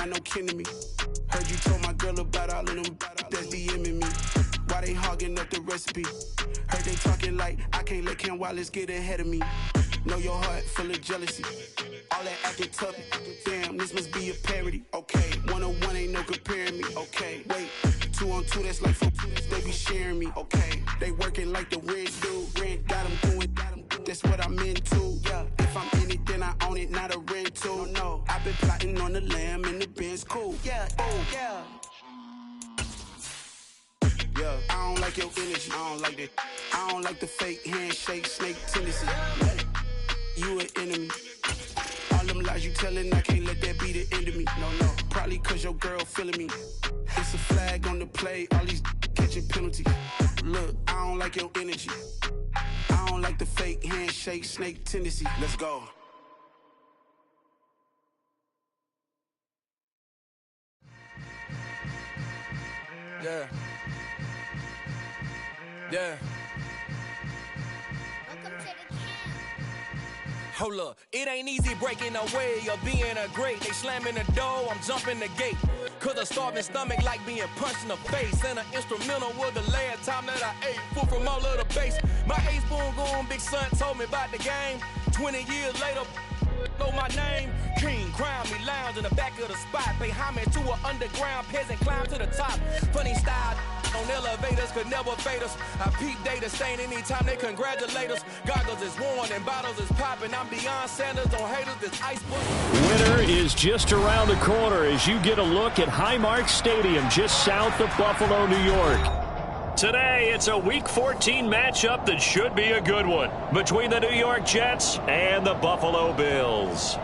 no kin to me. Heard you told my girl about all of them that's DMing me. Why they hogging up the recipe? Heard they talking like I can't let Ken Wallace get ahead of me. Know your heart full of jealousy. All that acting tough. Damn, this must be a parody. Okay, 1-on-1 ain't no comparing me. Okay, wait, 2-on-2 that's like 4. They be sharing me. Okay, they working like the rent dude. Rent got them doing. That's what I'm into. Yeah, if I'm in it, then I own it, not a rental. No, I've been plotting on the lamb and the Benz cool. Yeah, oh yeah. Yeah, I don't like your energy. I don't like that. I don't like the fake handshake, snake tendency. You an enemy. All them lies you telling, I can't let that be the end of me. No, probably cause your girl feeling me. It's a flag on the play, all these catching penalties. Look, I don't like your energy. I don't like the fake handshake, snake tendency. Let's go. Yeah. Yeah. Hold up, it ain't easy breaking away or being a great. They slamming the door, I'm jumping the gate. Cause a starving stomach like being punched in the face. And an instrumental was the last time that I ate food from all of the base. My ace boom goon, big son told me about the game. 20 years later, know my name. King, crown me, lounge in the back of the spot. Pay homage to an underground peasant, climb to the top. Funny style on elevators could never fade us. I peep data stain anytime they congratulate us. Goggles is worn and bottles is popping. I'm Deion Sanders on haters, this iceberg. Winter is just around the corner as you get a look at Highmark Stadium just south of Buffalo, New York. Today, it's a Week 14 matchup that should be a good one between the New York Jets and the Buffalo Bills.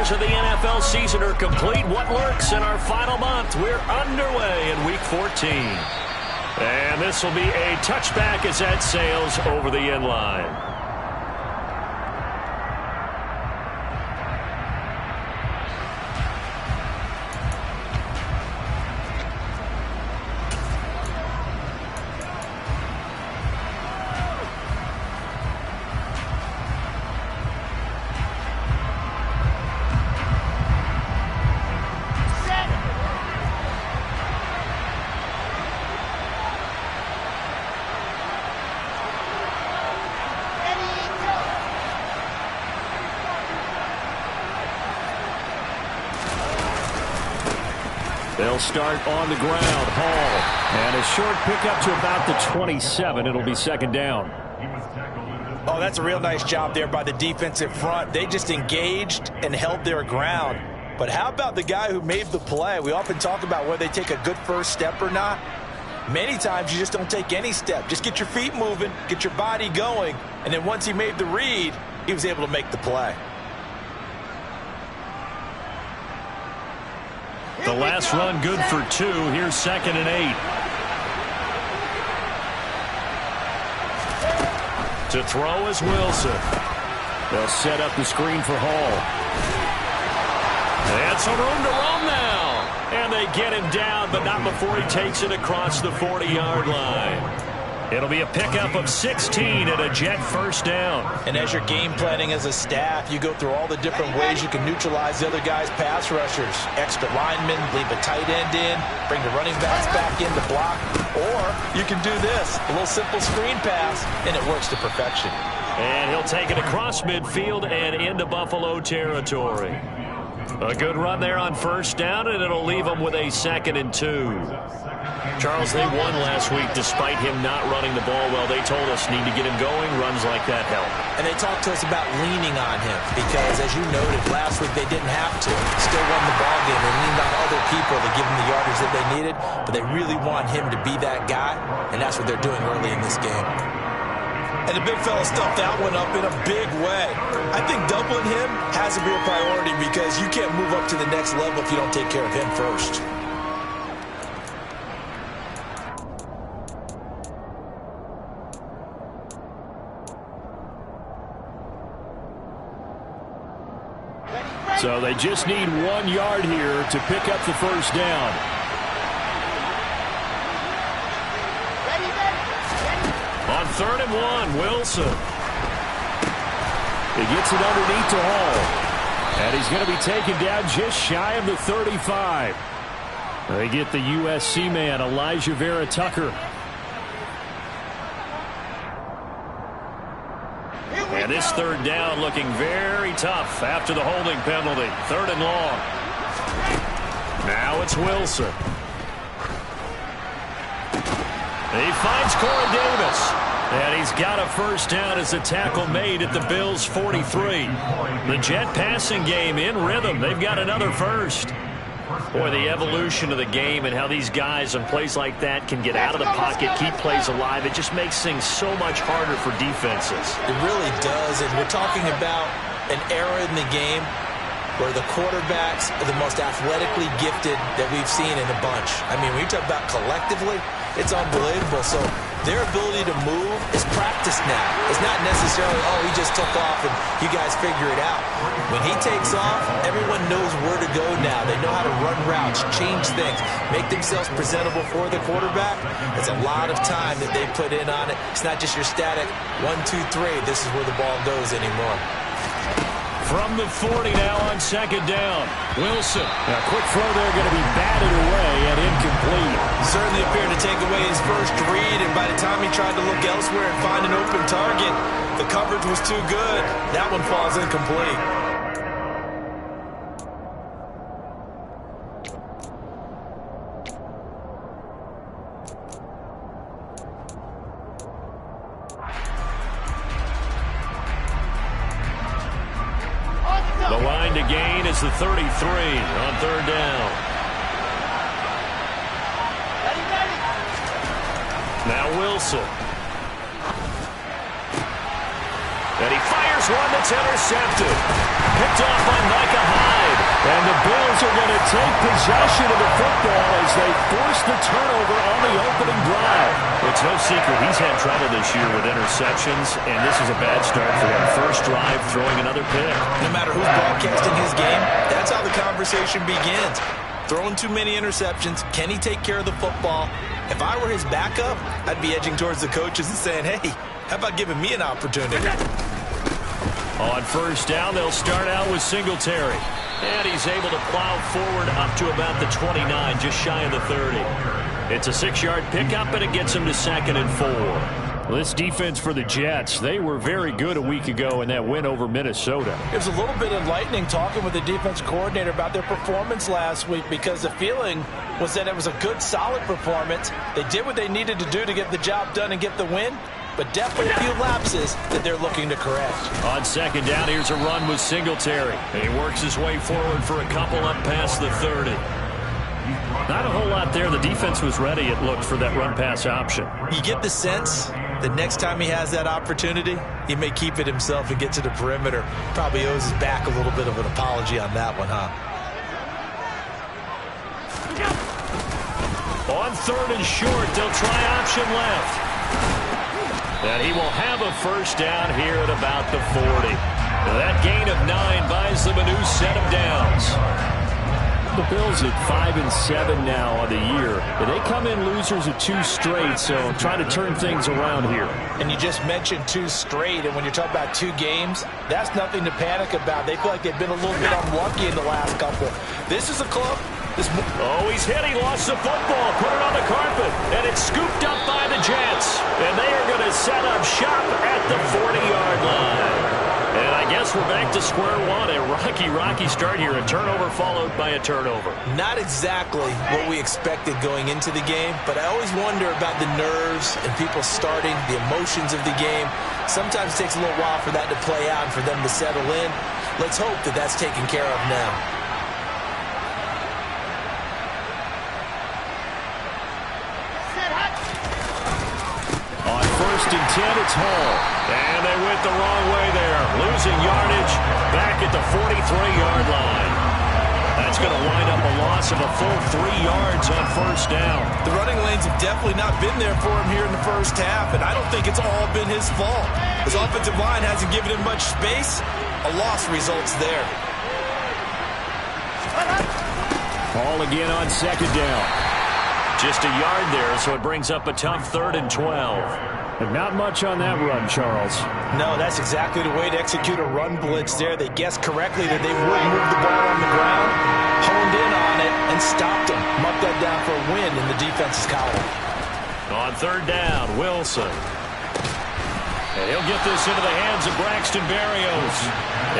Of the NFL season are complete. What lurks in our final month? We're underway in Week 14. And this will be a touchback as that sails over the end line. They'll start on the ground. Hall. And a short pickup to about the 27. It'll be second down. Oh, that's a real nice job there by the defensive front. They just engaged and held their ground. But how about the guy who made the play? We often talk about whether they take a good first step or not. Many times you just don't take any step. Just get your feet moving, get your body going, and then once he made the read, he was able to make the play. The last run good for 2. Here's 2nd and 8. To throw is Wilson. They'll set up the screen for Hall. And some room to roam now. And they get him down, but not before he takes it across the 40-yard line. It'll be a pickup of 16 and a Jet first down. And as you're game planning as a staff, you go through all the different ways you can neutralize the other guy's pass rushers. Extra linemen, leave a tight end in, bring the running backs back in to block. Or you can do this, a little simple screen pass, and it works to perfection. And he'll take it across midfield and into Buffalo territory. A good run there on first down, and it'll leave them with a 2nd and 2. Charles, they won last week despite him not running the ball well. They told us need to get him going. Runs like that help. And they talked to us about leaning on him because, as you noted, last week they didn't have to. Still won the ball game. They leaned on other people to give them the yardage that they needed, but they really want him to be that guy, and that's what they're doing early in this game. And the big fella stuffed that one up in a big way. I think doubling him has to be a priority because you can't move up to the next level if you don't take care of him first. So they just need 1 yard here to pick up the first down. On 3rd and 1, Wilson. He gets it underneath to Hall. And he's going to be taken down just shy of the 35. They get the USC man, Elijah Vera Tucker. And this 3rd down looking very tough after the holding penalty. 3rd and long. Now it's Wilson. He finds Corey Davis. And he's got a first down as a tackle made at the Bills' 43. The Jet passing game in rhythm. They've got another first. Boy, the evolution of the game and how these guys in plays like that can get out of the pocket, keep plays alive, it just makes things so much harder for defenses. It really does, and we're talking about an era in the game where the quarterbacks are the most athletically gifted that we've seen in a bunch. I mean, when you talk about collectively, it's unbelievable. So their ability to move is practiced now. It's not necessarily, oh, he just took off and you guys figure it out. When he takes off, everyone knows where to go now. They know how to run routes, change things, make themselves presentable for the quarterback. It's a lot of time that they put in on it. It's not just your static 1, 2, 3. This is where the ball goes anymore. From the 40 now on 2nd down. Wilson. A quick throw there going to be batted away and incomplete. Certainly appeared to take away his first read, and by the time he tried to look elsewhere and find an open target, the coverage was too good. That one falls incomplete. The line to gain is the 33 on 3rd down. Now Wilson. And he fires one that's intercepted. Picked off by Micah Hyde. And the Bills are going to take possession of the football as they force the turnover on the opening drive. It's no secret he's had trouble this year with interceptions, and this is a bad start for him. First drive, throwing another pick. No matter who's broadcasting his game, that's how the conversation begins. Throwing too many interceptions. Can he take care of the football? If I were his backup, I'd be edging towards the coaches and saying, hey, how about giving me an opportunity? On 1st down, they'll start out with Singletary. And he's able to plow forward up to about the 29, just shy of the 30. It's a 6-yard pickup, and it gets him to 2nd and 4. Well, this defense for the Jets, they were very good a week ago in that win over Minnesota. It was a little bit enlightening talking with the defense coordinator about their performance last week, because the feeling was that it was a good, solid performance. They did what they needed to do to get the job done and get the win, but definitely a few lapses that they're looking to correct. On 2nd down, here's a run with Singletary. And he works his way forward for a couple up past the 30. Not a whole lot there. The defense was ready, it looked, for that run-pass option. You get the sense that next time he has that opportunity, he may keep it himself and get to the perimeter. Probably owes his back a little bit of an apology on that one, huh? On 3rd and short, they'll try option left. And he will have a first down here at about the 40. That gain of 9 buys them a new set of downs. The Bills at 5-7 now on the year. They come in losers of 2 straight, so trying to turn things around here. And you just mentioned 2 straight, and when you're talking about 2 games, that's nothing to panic about. They feel like they've been a little bit unlucky in the last couple. This is a club. Oh, he's hit. He lost the football. Put it on the carpet. And it's scooped up by the Jets. And they are going to set up shop at the 40-yard line. And I guess we're back to square one. A rocky start here. A turnover followed by a turnover. Not exactly what we expected going into the game, but I always wonder about the nerves and people starting, the emotions of the game. Sometimes it takes a little while for that to play out and for them to settle in. Let's hope that that's taken care of now. On 1st and 10, it's Hall. And they went the wrong way there. Losing yardage back at the 43-yard line. That's going to wind up a loss of a full 3 yards on 1st down. The running lanes have definitely not been there for him here in the first half, and I don't think it's all been his fault. His offensive line hasn't given him much space. A loss results there. Ball again on second down. Just a yard there, so it brings up a tough 3rd and 12. And not much on that run, Charles. No, that's exactly the way to execute a run blitz there. They guessed correctly that they wouldn't move the ball on the ground, honed in on it, and stopped them. Mucked that down for a win in the defense's column. On 3rd down, Wilson. And he'll get this into the hands of Braxton Berrios.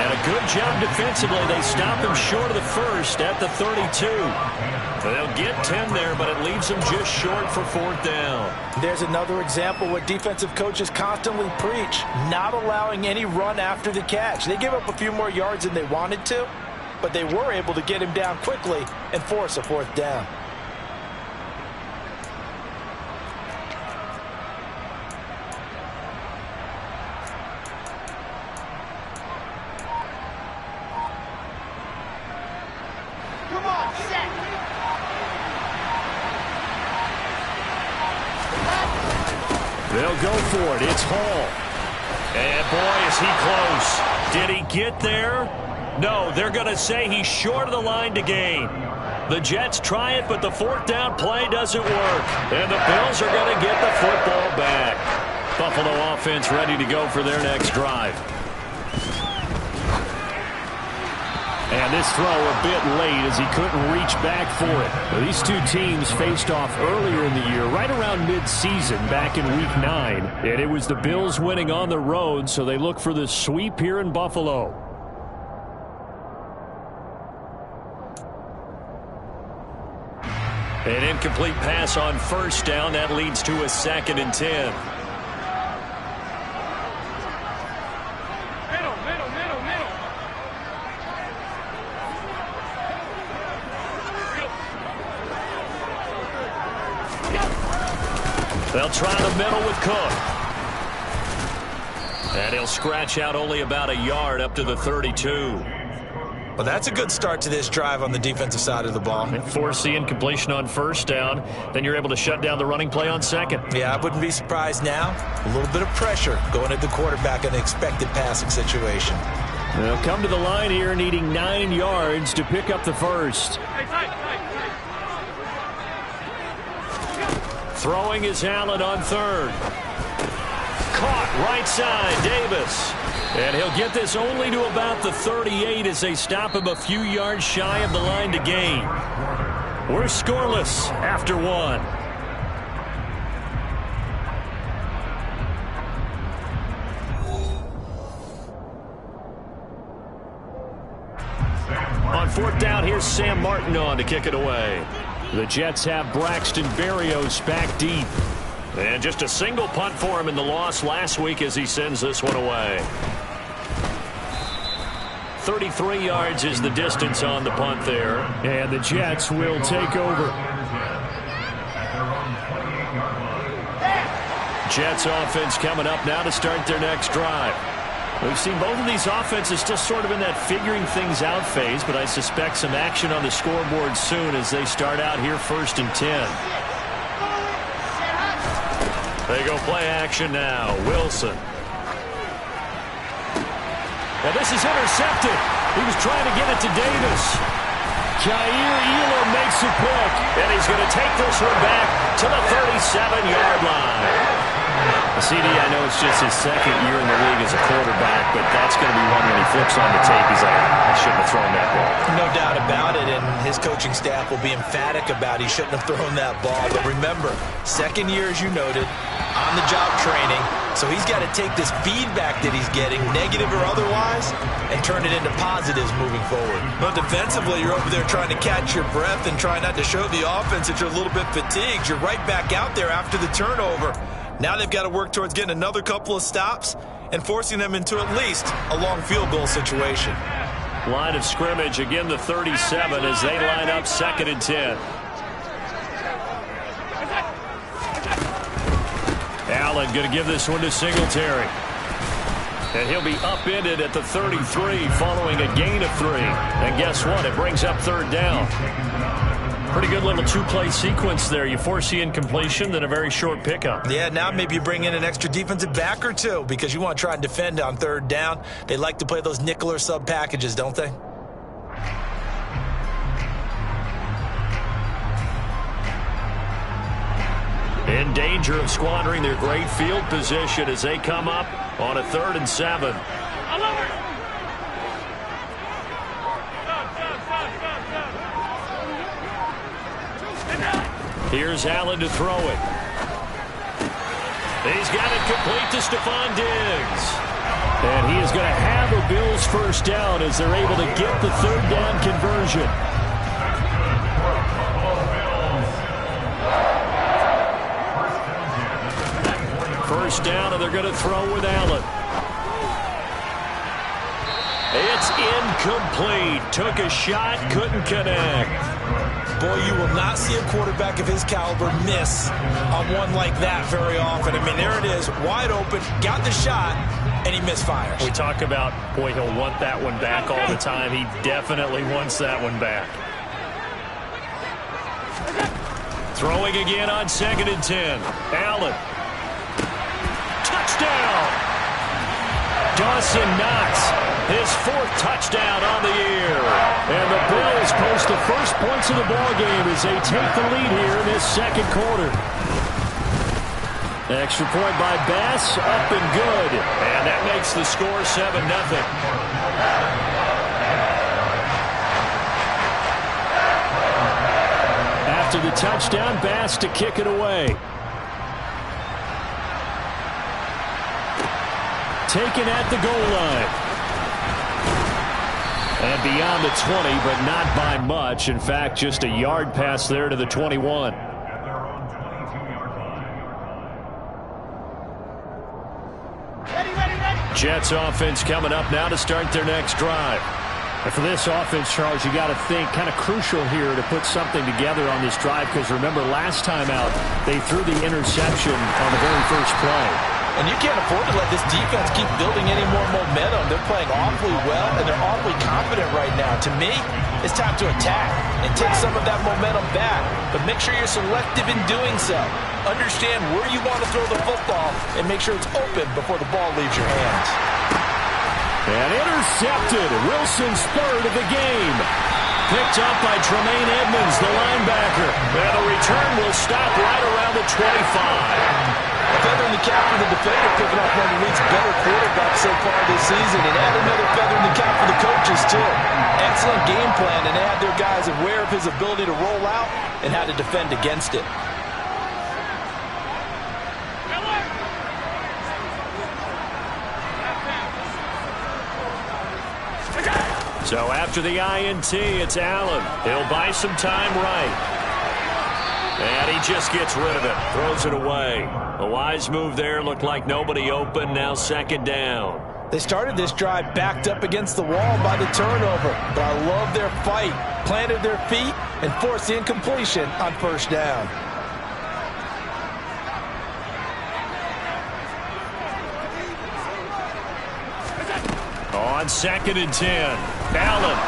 And a good job defensively. They stop him short of the first at the 32. They'll get 10 there, but it leaves them just short for 4th down. There's another example what defensive coaches constantly preach, not allowing any run after the catch. They give up a few more yards than they wanted to, but they were able to get him down quickly and force a 4th down. They'll go for it. It's Hall. And, boy, is he close. Did he get there? No, they're going to say he's short of the line to gain. The Jets try it, but the 4th down play doesn't work. And the Bills are going to get the football back. Buffalo offense ready to go for their next drive. And this throw a bit late as he couldn't reach back for it. Well, these two teams faced off earlier in the year, right around mid-season back in Week 9. And it was the Bills winning on the road, so they look for the sweep here in Buffalo. An incomplete pass on 1st down. That leads to a 2nd and 10. They'll try the middle with Cook. And he'll scratch out only about a yard up to the 32. Well, that's a good start to this drive on the defensive side of the ball. And force the incompletion on 1st down. Then you're able to shut down the running play on 2nd. Yeah, I wouldn't be surprised now. A little bit of pressure going at the quarterback in an expected passing situation. They'll come to the line here needing 9 yards to pick up the first. Throwing is Allen on 3rd. Caught right side, Davis. And he'll get this only to about the 38 as they stop him a few yards shy of the line to gain. We're scoreless after 1. On 4th down, here's Sam Martin on to kick it away. The Jets have Braxton Berrios back deep. And just a single punt for him in the loss last week as he sends this one away. 33 yards is the distance on the punt there. And the Jets will take over. Jets offense coming up now to start their next drive. We've seen both of these offenses still sort of in that figuring things out phase, but I suspect some action on the scoreboard soon as they start out here 1st and 10. They go play action now. Wilson. And this is intercepted. He was trying to get it to Davis. Jair Elam makes a pick. And he's going to take this one back to the 37-yard line. CD, I know it's just his 2nd year in the league as a quarterback, but that's going to be one when he flips on the tape. He's like, I shouldn't have thrown that ball. No doubt about it, and his coaching staff will be emphatic about he shouldn't have thrown that ball. But remember, 2nd year, as you noted, on-the-job training, so he's got to take this feedback that he's getting, negative or otherwise, and turn it into positives moving forward. But defensively, you're over there trying to catch your breath and try not to show the offense that you're a little bit fatigued. You're right back out there after the turnover. Now they've got to work towards getting another couple of stops and forcing them into at least a long field goal situation. Line of scrimmage, again the 37 as they line up 2nd and 10. Allen going to give this one to Singletary. And he'll be upended at the 33 following a gain of 3. And guess what? It brings up 3rd down. Pretty good little 2-play sequence there. You force the incompletion, then a very short pickup. Yeah, now maybe you bring in an extra defensive back or two because you want to try and defend on 3rd down. They like to play those nickel or sub packages, don't they? In danger of squandering their great field position as they come up on a 3rd and 7. Here's Allen to throw it. He's got it complete to Stephon Diggs. And he is going to have a Bills first down as they're able to get the 3rd down conversion. First down, and they're going to throw with Allen. It's incomplete. Took a shot, couldn't connect. Boy, you will not see a quarterback of his caliber miss on one like that very often. I mean, there it is, wide open, got the shot, and he misfires. We talk about, boy, he'll want that one back all the time. He definitely wants that one back. Throwing again on 2nd and 10. Allen. Touchdown! Dawson Knox, his 4th touchdown on the year. And the Bills post the first points of the ballgame as they take the lead here in this 2nd quarter. Extra point by Bass, up and good. And that makes the score 7-0. After the touchdown, Bass to kick it away. Taken at the goal line. And beyond the 20, but not by much. In fact, just a yard pass there to the 21. Jets offense coming up now to start their next drive. And for this offense, Charles, you got to think kind of crucial here to put something together on this drive, because remember last time out they threw the interception on the very first play. And you can't afford to let this defense keep building any more momentum. They're playing awfully well, and they're awfully confident right now. To me, it's time to attack and take some of that momentum back. But make sure you're selective in doing so. Understand where you want to throw the football and make sure it's open before the ball leaves your hands. And intercepted. Wilson's 3rd of the game. Picked up by Tremaine Edmonds, the linebacker. And the return will stop right around the 25. A feather in the cap for the defender, picking off one of the league's better quarterbacks so far this season, and add another feather in the cap for the coaches, too. Excellent game plan, and they had their guys aware of his ability to roll out and how to defend against it. So after the INT, it's Allen. He'll buy some time right. And he just gets rid of it, throws it away. A wise move there, looked like nobody open, now 2nd down. They started this drive backed up against the wall by the turnover, but I love their fight, planted their feet, and forced the incompletion on 1st down. On 2nd and 10, Allen.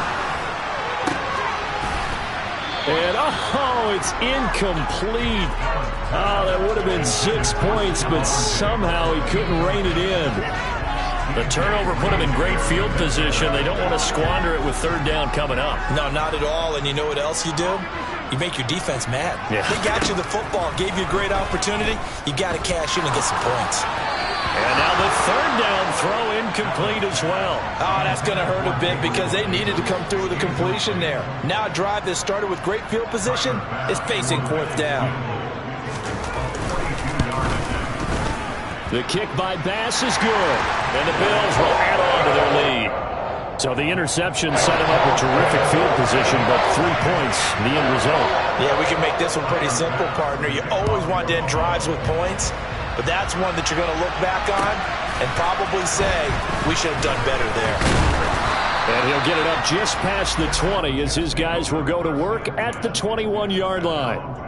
And, it's incomplete. Oh, that would have been 6 points, but somehow he couldn't rein it in. The turnover put him in great field position. They don't want to squander it with 3rd down coming up. No, not at all. And you know what else you do? You make your defense mad. Yeah. They got you the football, gave you a great opportunity. You got to cash in and get some points. And now the 3rd down throw incomplete as well. Oh, that's going to hurt a bit because they needed to come through with a completion there. Now a drive that started with great field position is facing 4th down. The kick by Bass is good. And the Bills will add on to their lead. So the interception set him up with terrific field position, but 3 points, the end result. Yeah, we can make this one pretty simple, partner. You always want to end drives with points, but that's one that you're going to look back on and probably say, we should have done better there. And he'll get it up just past the 20 as his guys will go to work at the 21-yard line.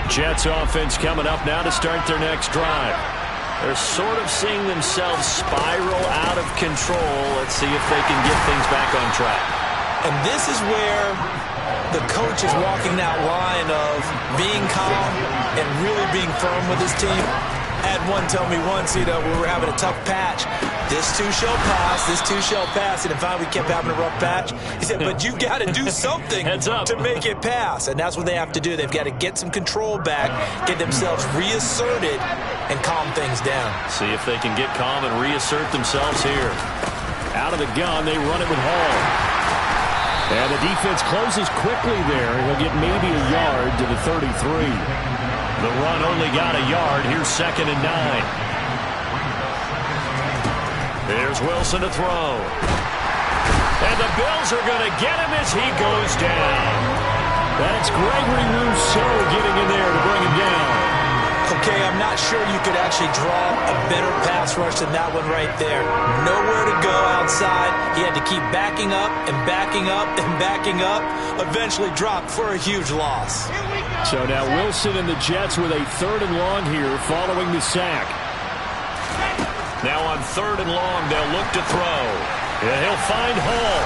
Jets offense coming up now to start their next drive. They're sort of seeing themselves spiral out of control. Let's see if they can get things back on track. And this is where the coach is walking that line of being calm and really being firm with his team. I had one tell me once, we were having a tough patch. This too shall pass, this too shall pass. And finally we kept having a rough patch. He said, but you got to do something to make it pass. And that's what they have to do. They've got to get some control back, get themselves reasserted, and calm things down. See if they can get calm and reassert themselves here. Out of the gun, they run it with Hall. And the defense closes quickly there. He'll get maybe a yard to the 33. The run only got a yard. Here's 2nd and 9. There's Wilson to throw. And the Bills are going to get him as he goes down. That's Gregory Rousseau getting in there to bring him down. Okay, I'm not sure you could actually draw a better pass rush than that one right there. Nowhere to go outside. He had to keep backing up and backing up and backing up. Eventually dropped for a huge loss. So now Wilson and the Jets with a 3rd and long here following the sack. Now on 3rd and long, they'll look to throw. And he'll find Hall.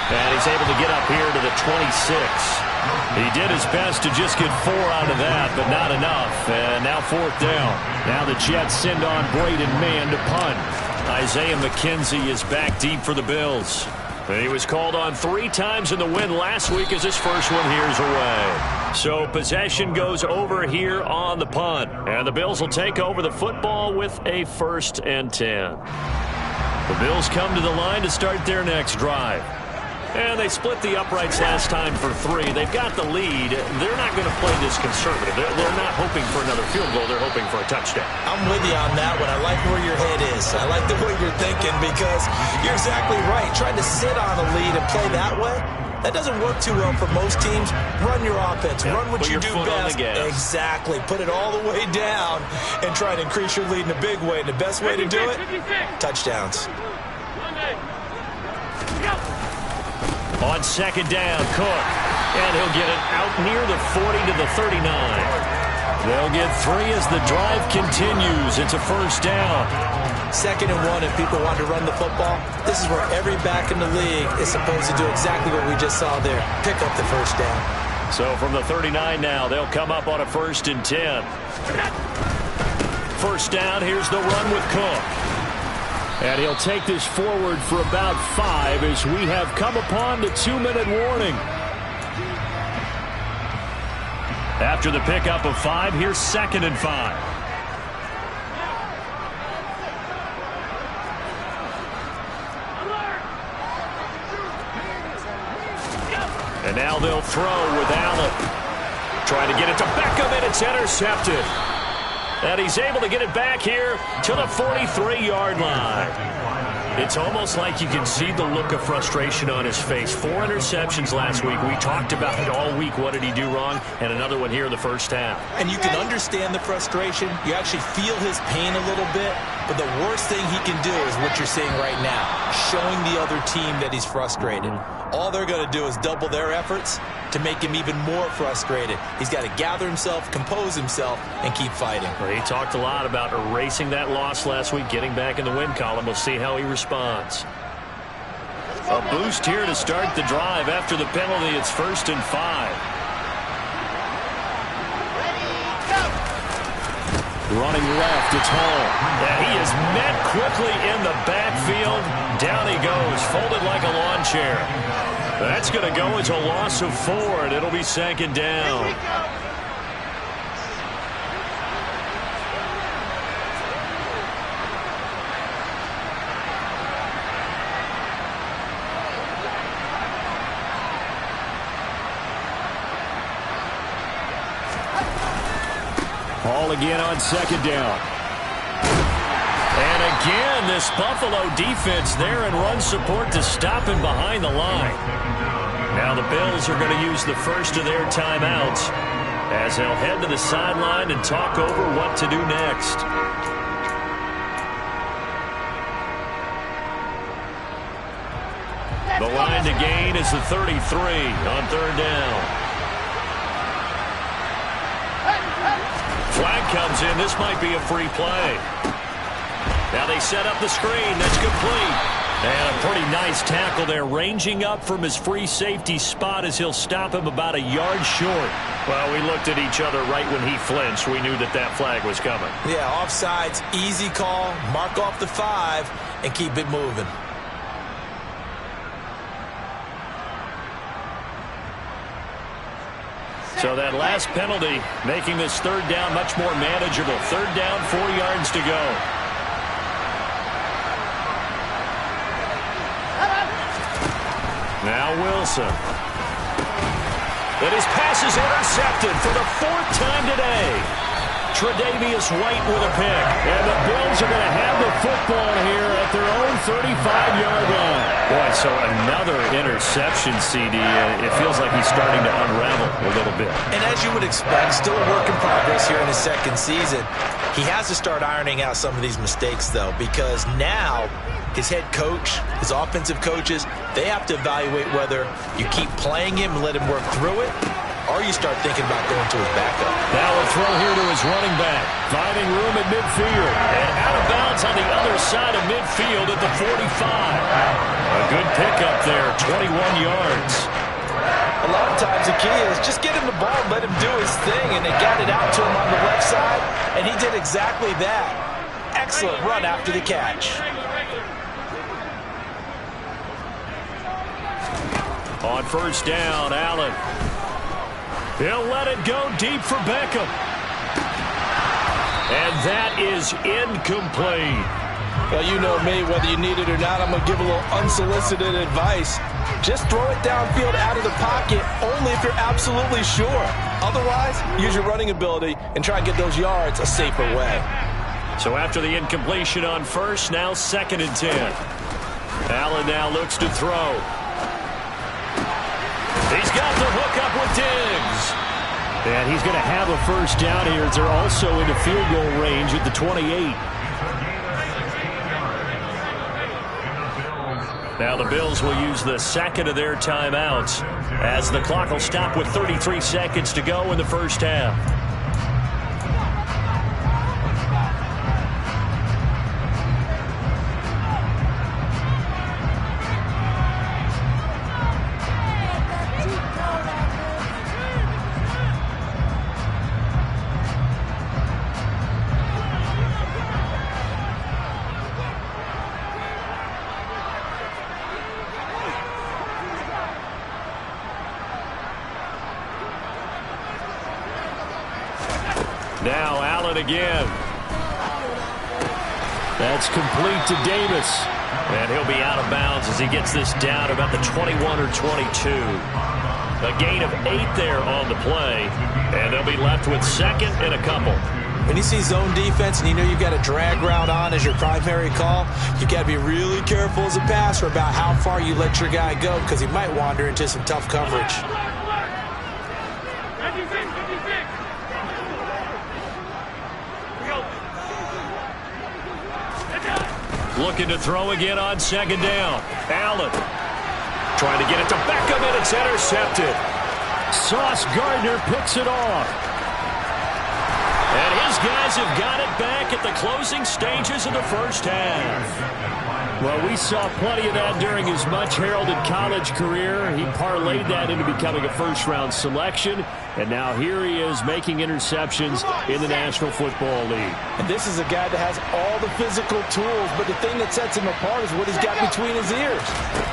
And he's able to get up here to the 26. He did his best to just get 4 out of that, but not enough. And now 4th down. Now the Jets send on Braden Mann to punt. Isaiah McKenzie is back deep for the Bills. He was called on 3 times in the win last week as his first one here's away. So possession goes over here on the punt. And the Bills will take over the football with a 1st and 10. The Bills come to the line to start their next drive. And they split the uprights last time for 3. They've got the lead. They're not going to play this conservative. They're not hoping for another field goal. They're hoping for a touchdown. I'm with you on that one. I like where your head is. I like the way you're thinking because you're exactly right. Trying to sit on a lead and play that way, that doesn't work too well for most teams. Run your offense. Run what you do best. Exactly. Put it all the way down and try to increase your lead in a big way. And the best way to do it, touchdowns. On 2nd down, Cook. And he'll get it out near the 40 to the 39. They'll get 3 as the drive continues. It's a 1st down. 2nd and 1 if people want to run the football. This is where every back in the league is supposed to do exactly what we just saw there. Pick up the 1st down. So from the 39 now, they'll come up on a 1st and 10. 1st down, here's the run with Cook. And he'll take this forward for about 5 as we have come upon the 2-minute warning. After the pickup of 5, here's 2nd and 5. And now they'll throw with Allen. Trying to get it to Beckham, and it's intercepted. And he's able to get it back here to the 43-yard line. It's almost like you can see the look of frustration on his face. 4 interceptions last week. We talked about it all week. What did he do wrong? And another one here in the 1st half. And you can understand the frustration. You actually feel his pain a little bit. But the worst thing he can do is what you're seeing right now, showing the other team that he's frustrated. All they're going to do is double their efforts to make him even more frustrated. He's got to gather himself, compose himself, and keep fighting. Well, he talked a lot about erasing that loss last week, getting back in the win column. We'll see how he responds. A boost here to start the drive after the penalty. It's 1st and 5. Running left, it's Hall. And he is met quickly in the backfield. Down he goes, folded like a lawn chair. That's going to go as a loss of 4, and it'll be 2nd down. Hall again on 2nd down. And again, this Buffalo defense there in run support to stop him behind the line. Now the Bills are going to use the first of their timeouts as they'll head to the sideline and talk over what to do next. The line to gain is the 33 on 3rd down. Flag comes in. This might be a free play. Now they set up the screen. That's complete. And a pretty nice tackle there, ranging up from his free safety spot as he'll stop him about a yard short. Well, we looked at each other right when he flinched. We knew that that flag was coming. Yeah, offsides, easy call. Mark off the 5 and keep it moving. So that last penalty making this third down much more manageable. Third down, 4 yards to go. Now Wilson. And his pass is intercepted for the 4th time today. Tre'Davious White with a pick. And the Bills are going to have the football here at their own 35-yard line. Boy, so another interception, CD. It feels like he's starting to unravel a little bit. And as you would expect, still a work in progress here in his second season. He has to start ironing out some of these mistakes, though, because now his head coach, his offensive coaches, they have to evaluate whether you keep playing him and let him work through it, or you start thinking about going to his backup. Now a throw here to his running back. Finding room at midfield. And out of bounds on the other side of midfield at the 45. A good pickup there, 21 yards. A lot of times the key is just get him the ball and let him do his thing, and they got it out to him on the left side, and he did exactly that. Excellent run after the catch. On first down, Allen. He'll let it go deep for Beckham. And that is incomplete. Well, you know me, whether you need it or not, I'm going to give a little unsolicited advice. Just throw it downfield out of the pocket only if you're absolutely sure. Otherwise, use your running ability and try and get those yards a safer way. So after the incompletion on first, now 2nd and 10. Allen now looks to throw. He's got the hook up with Diggs. And he's going to have a first down here. They're also into field goal range at the 28. Now the Bills will use the second of their timeouts as the clock will stop with 33 seconds to go in the first half. Now Allen again. That's complete to Davis. And he'll be out of bounds as he gets this down about the 21 or 22. A gain of 8 there on the play. And they'll be left with 2nd and a couple. When you see zone defense and you know you've got a drag route on as your primary call, you've got to be really careful as a passer about how far you let your guy go because he might wander into some tough coverage. Looking to throw again on 2nd down. Allen trying to get it to Beckham, and it's intercepted. Sauce Gardner picks it off. And his guys have got it back at the closing stages of the first half. Well, we saw plenty of that during his much-heralded college career. He parlayed that into becoming a first-round selection, and now here he is making interceptions in the National Football League. And this is a guy that has all the physical tools, but the thing that sets him apart is what he's got between his ears.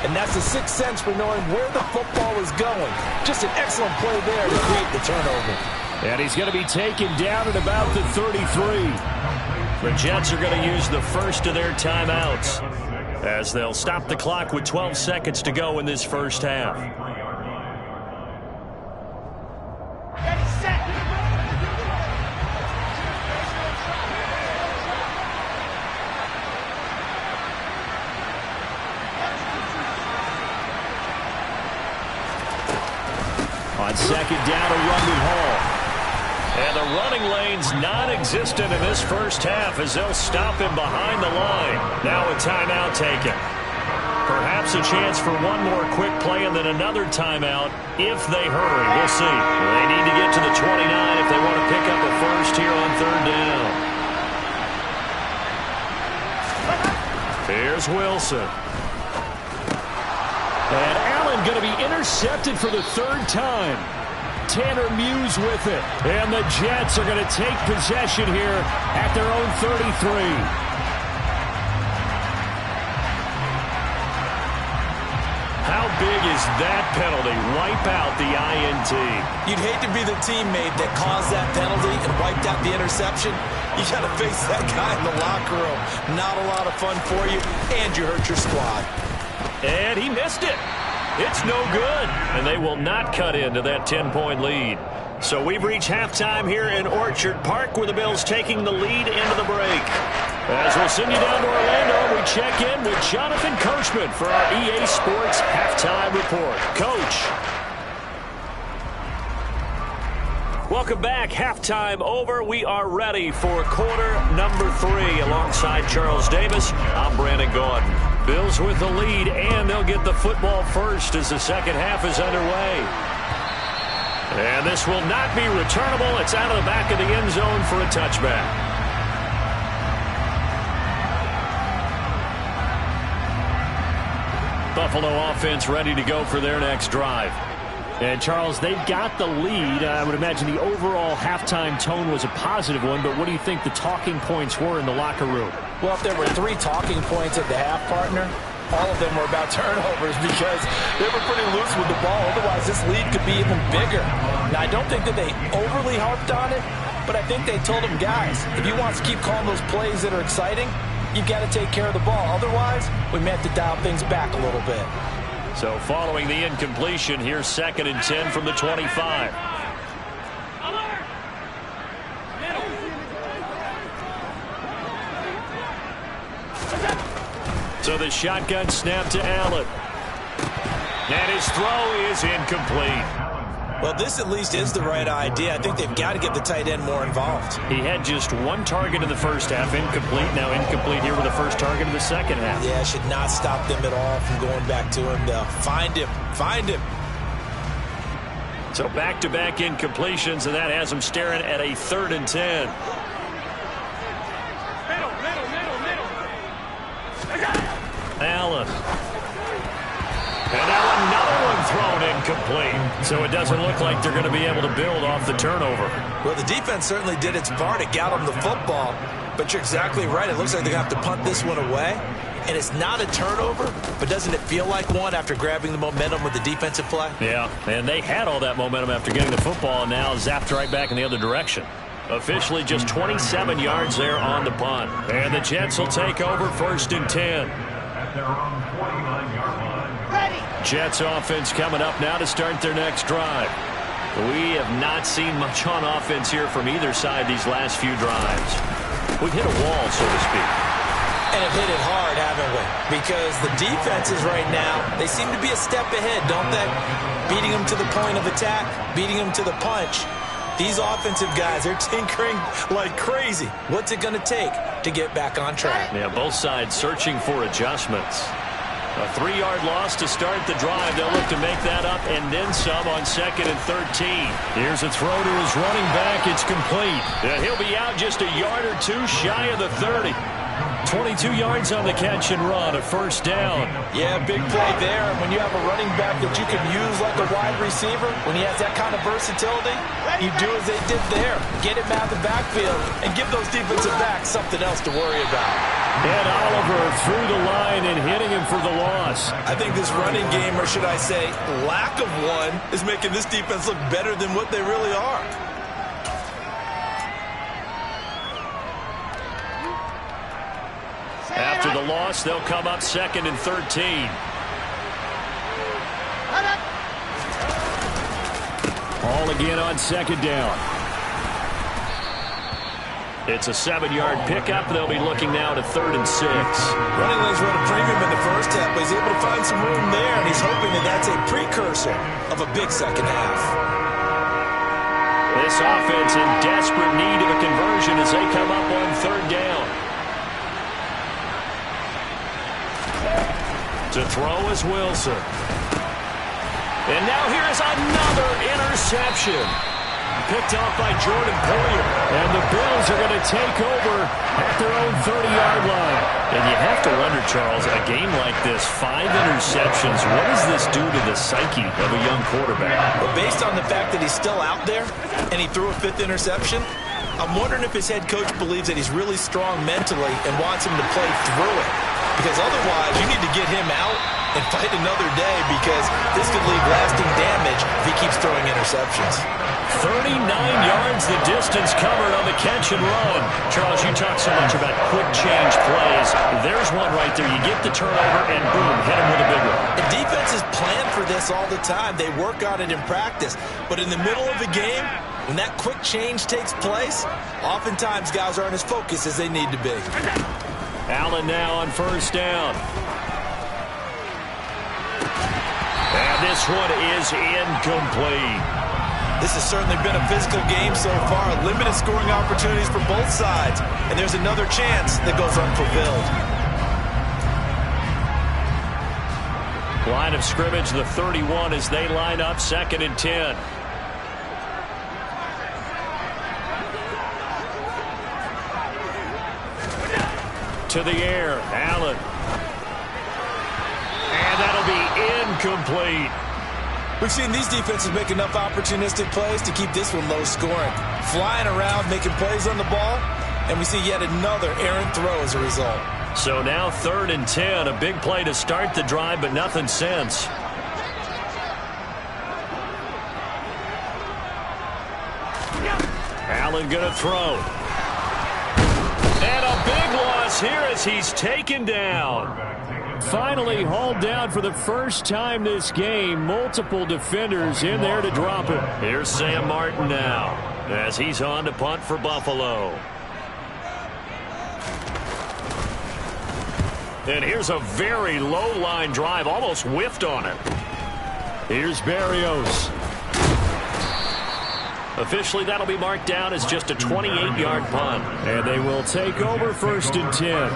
And that's the sixth sense for knowing where the football is going. Just an excellent play there to create the turnover. And he's going to be taken down at about the 33. The Jets are going to use the first of their timeouts as they'll stop the clock with 12 seconds to go in this first half. On 2nd down, a run with Hall. And the running lane's non-existent in this first half as they'll stop him behind the line. Now a timeout taken. Perhaps a chance for one more quick play and then another timeout if they hurry. We'll see. They need to get to the 29 if they want to pick up a first here on 3rd down. Here's Wilson. And Allen going to be intercepted for the third time. Tanner Muse with it. And the Jets are going to take possession here at their own 33. How big is that penalty? Wipe out the INT. You'd hate to be the teammate that caused that penalty and wiped out the interception. You got to face that guy in the locker room. Not a lot of fun for you, and you hurt your squad. And he missed it. It's no good. And they will not cut into that 10-point lead. So we've reached halftime here in Orchard Park with the Bills taking the lead into the break. As we'll send you down to Orlando, we check in with Jonathan Coachman for our EA Sports Halftime Report. Coach. Welcome back. Halftime over. We are ready for quarter number 3. Alongside Charles Davis, I'm Brandon Gordon. Bills with the lead, and they'll get the football first as the second half is underway. And this will not be returnable. It's out of the back of the end zone for a touchback. Buffalo offense ready to go for their next drive. And, Charles, they've got the lead. I would imagine the overall halftime tone was a positive one, but what do you think the talking points were in the locker room? Well, if there were 3 talking points at the half, partner, all of them were about turnovers because they were pretty loose with the ball. Otherwise, this lead could be even bigger. Now, I don't think that they overly harped on it, but I think they told them, guys, if you want to keep calling those plays that are exciting, you've got to take care of the ball. Otherwise, we may have to dial things back a little bit. So following the incompletion, here's 2nd and 10 from the 25. So the shotgun snap to Allen. And his throw is incomplete. Well, this at least is the right idea. I think they've got to get the tight end more involved. He had just 1 target in the first half, incomplete. Now incomplete here with the first target in the second half. Yeah, should not stop them at all from going back to him. They'll find him. Find him. So back-to-back incompletions, and that has him staring at a 3rd and 10. Allen. And now another one thrown incomplete. So it doesn't look like they're going to be able to build off the turnover. Well, the defense certainly did its part to get them the football. But you're exactly right. It looks like they're going to have to punt this one away. And it's not a turnover, but doesn't it feel like one after grabbing the momentum with the defensive play? Yeah, and they had all that momentum after getting the football, and now zapped right back in the other direction. Officially just 27 yards there on the punt. And the Jets will take over 1st and 10. Jets offense coming up now to start their next drive. We have not seen much on offense here from either side these last few drives. We've hit a wall, so to speak. And have hit it hard, haven't we? Because the defenses right now, they seem to be a step ahead, don't they? Beating them to the point of attack, beating them to the punch. These offensive guys, they're tinkering like crazy. What's it going to take to get back on track? Yeah, both sides searching for adjustments. A 3-yard loss to start the drive. They'll look to make that up and then some on 2nd and 13. Here's a throw to his running back. It's complete. And he'll be out just a yard or 2 shy of the 30. 22 yards on the catch and run, a 1st down. Yeah, big play there. And when you have a running back that you can use like a wide receiver, when he has that kind of versatility, you do as they did there. Get him out of the backfield and give those defensive backs something else to worry about. And Oliver through the line and hitting him for the loss. I think this running game, or should I say lack of one, is making this defense look better than what they really are. After the loss, they'll come up 2nd and 13. All again on 2nd down. It's a 7-yard pickup. They'll be looking now to 3rd and 6. Running lanes run a premium in the first half, but he's able to find some room there, and he's hoping that that's a precursor of a big second half. This offense in desperate need of a conversion as they come up on 3rd down. To throw is Wilson. And now here is another interception. picked off by Jordan Poyer. And the Bills are going to take over at their own 30-yard line. And you have to wonder, Charles, a game like this, 5 interceptions, what does this do to the psyche of a young quarterback? Well, based on the fact that he's still out there and he threw a 5th interception, I'm wondering if his head coach believes that he's really strong mentally and wants him to play through it. Because otherwise, you need to get him out and fight another day, because this could leave lasting damage if he keeps throwing interceptions. 39 yards the distance covered on the catch and run. Charles, you talk so much about quick change plays. There's one right there. You get the turnover and boom, hit him with a big one. The defenses plan for this all the time. They work on it in practice. But in the middle of a game, when that quick change takes place, oftentimes guys aren't as focused as they need to be. Allen now on first down. And this one is incomplete. This has certainly been a physical game so far. Limited scoring opportunities for both sides. And there's another chance that goes unfulfilled. Line of scrimmage, the 31 as they line up, 2nd and 10. To the air, Allen. And that'll be incomplete. We've seen these defenses make enough opportunistic plays to keep this one low scoring. Flying around, making plays on the ball, and we see yet another errant throw as a result. So now 3rd and 10, a big play to start the drive, but nothing since. Allen gonna throw. And a big loss here as he's taken down. Finally hauled down for the first time this game. Multiple defenders in there to drop him. Here's Sam Martin now as he's on to punt for Buffalo. And here's a very low line drive, almost whiffed on it. Here's Berrios. Officially, that'll be marked down as just a 28-yard punt. And they will take over 1st and 10.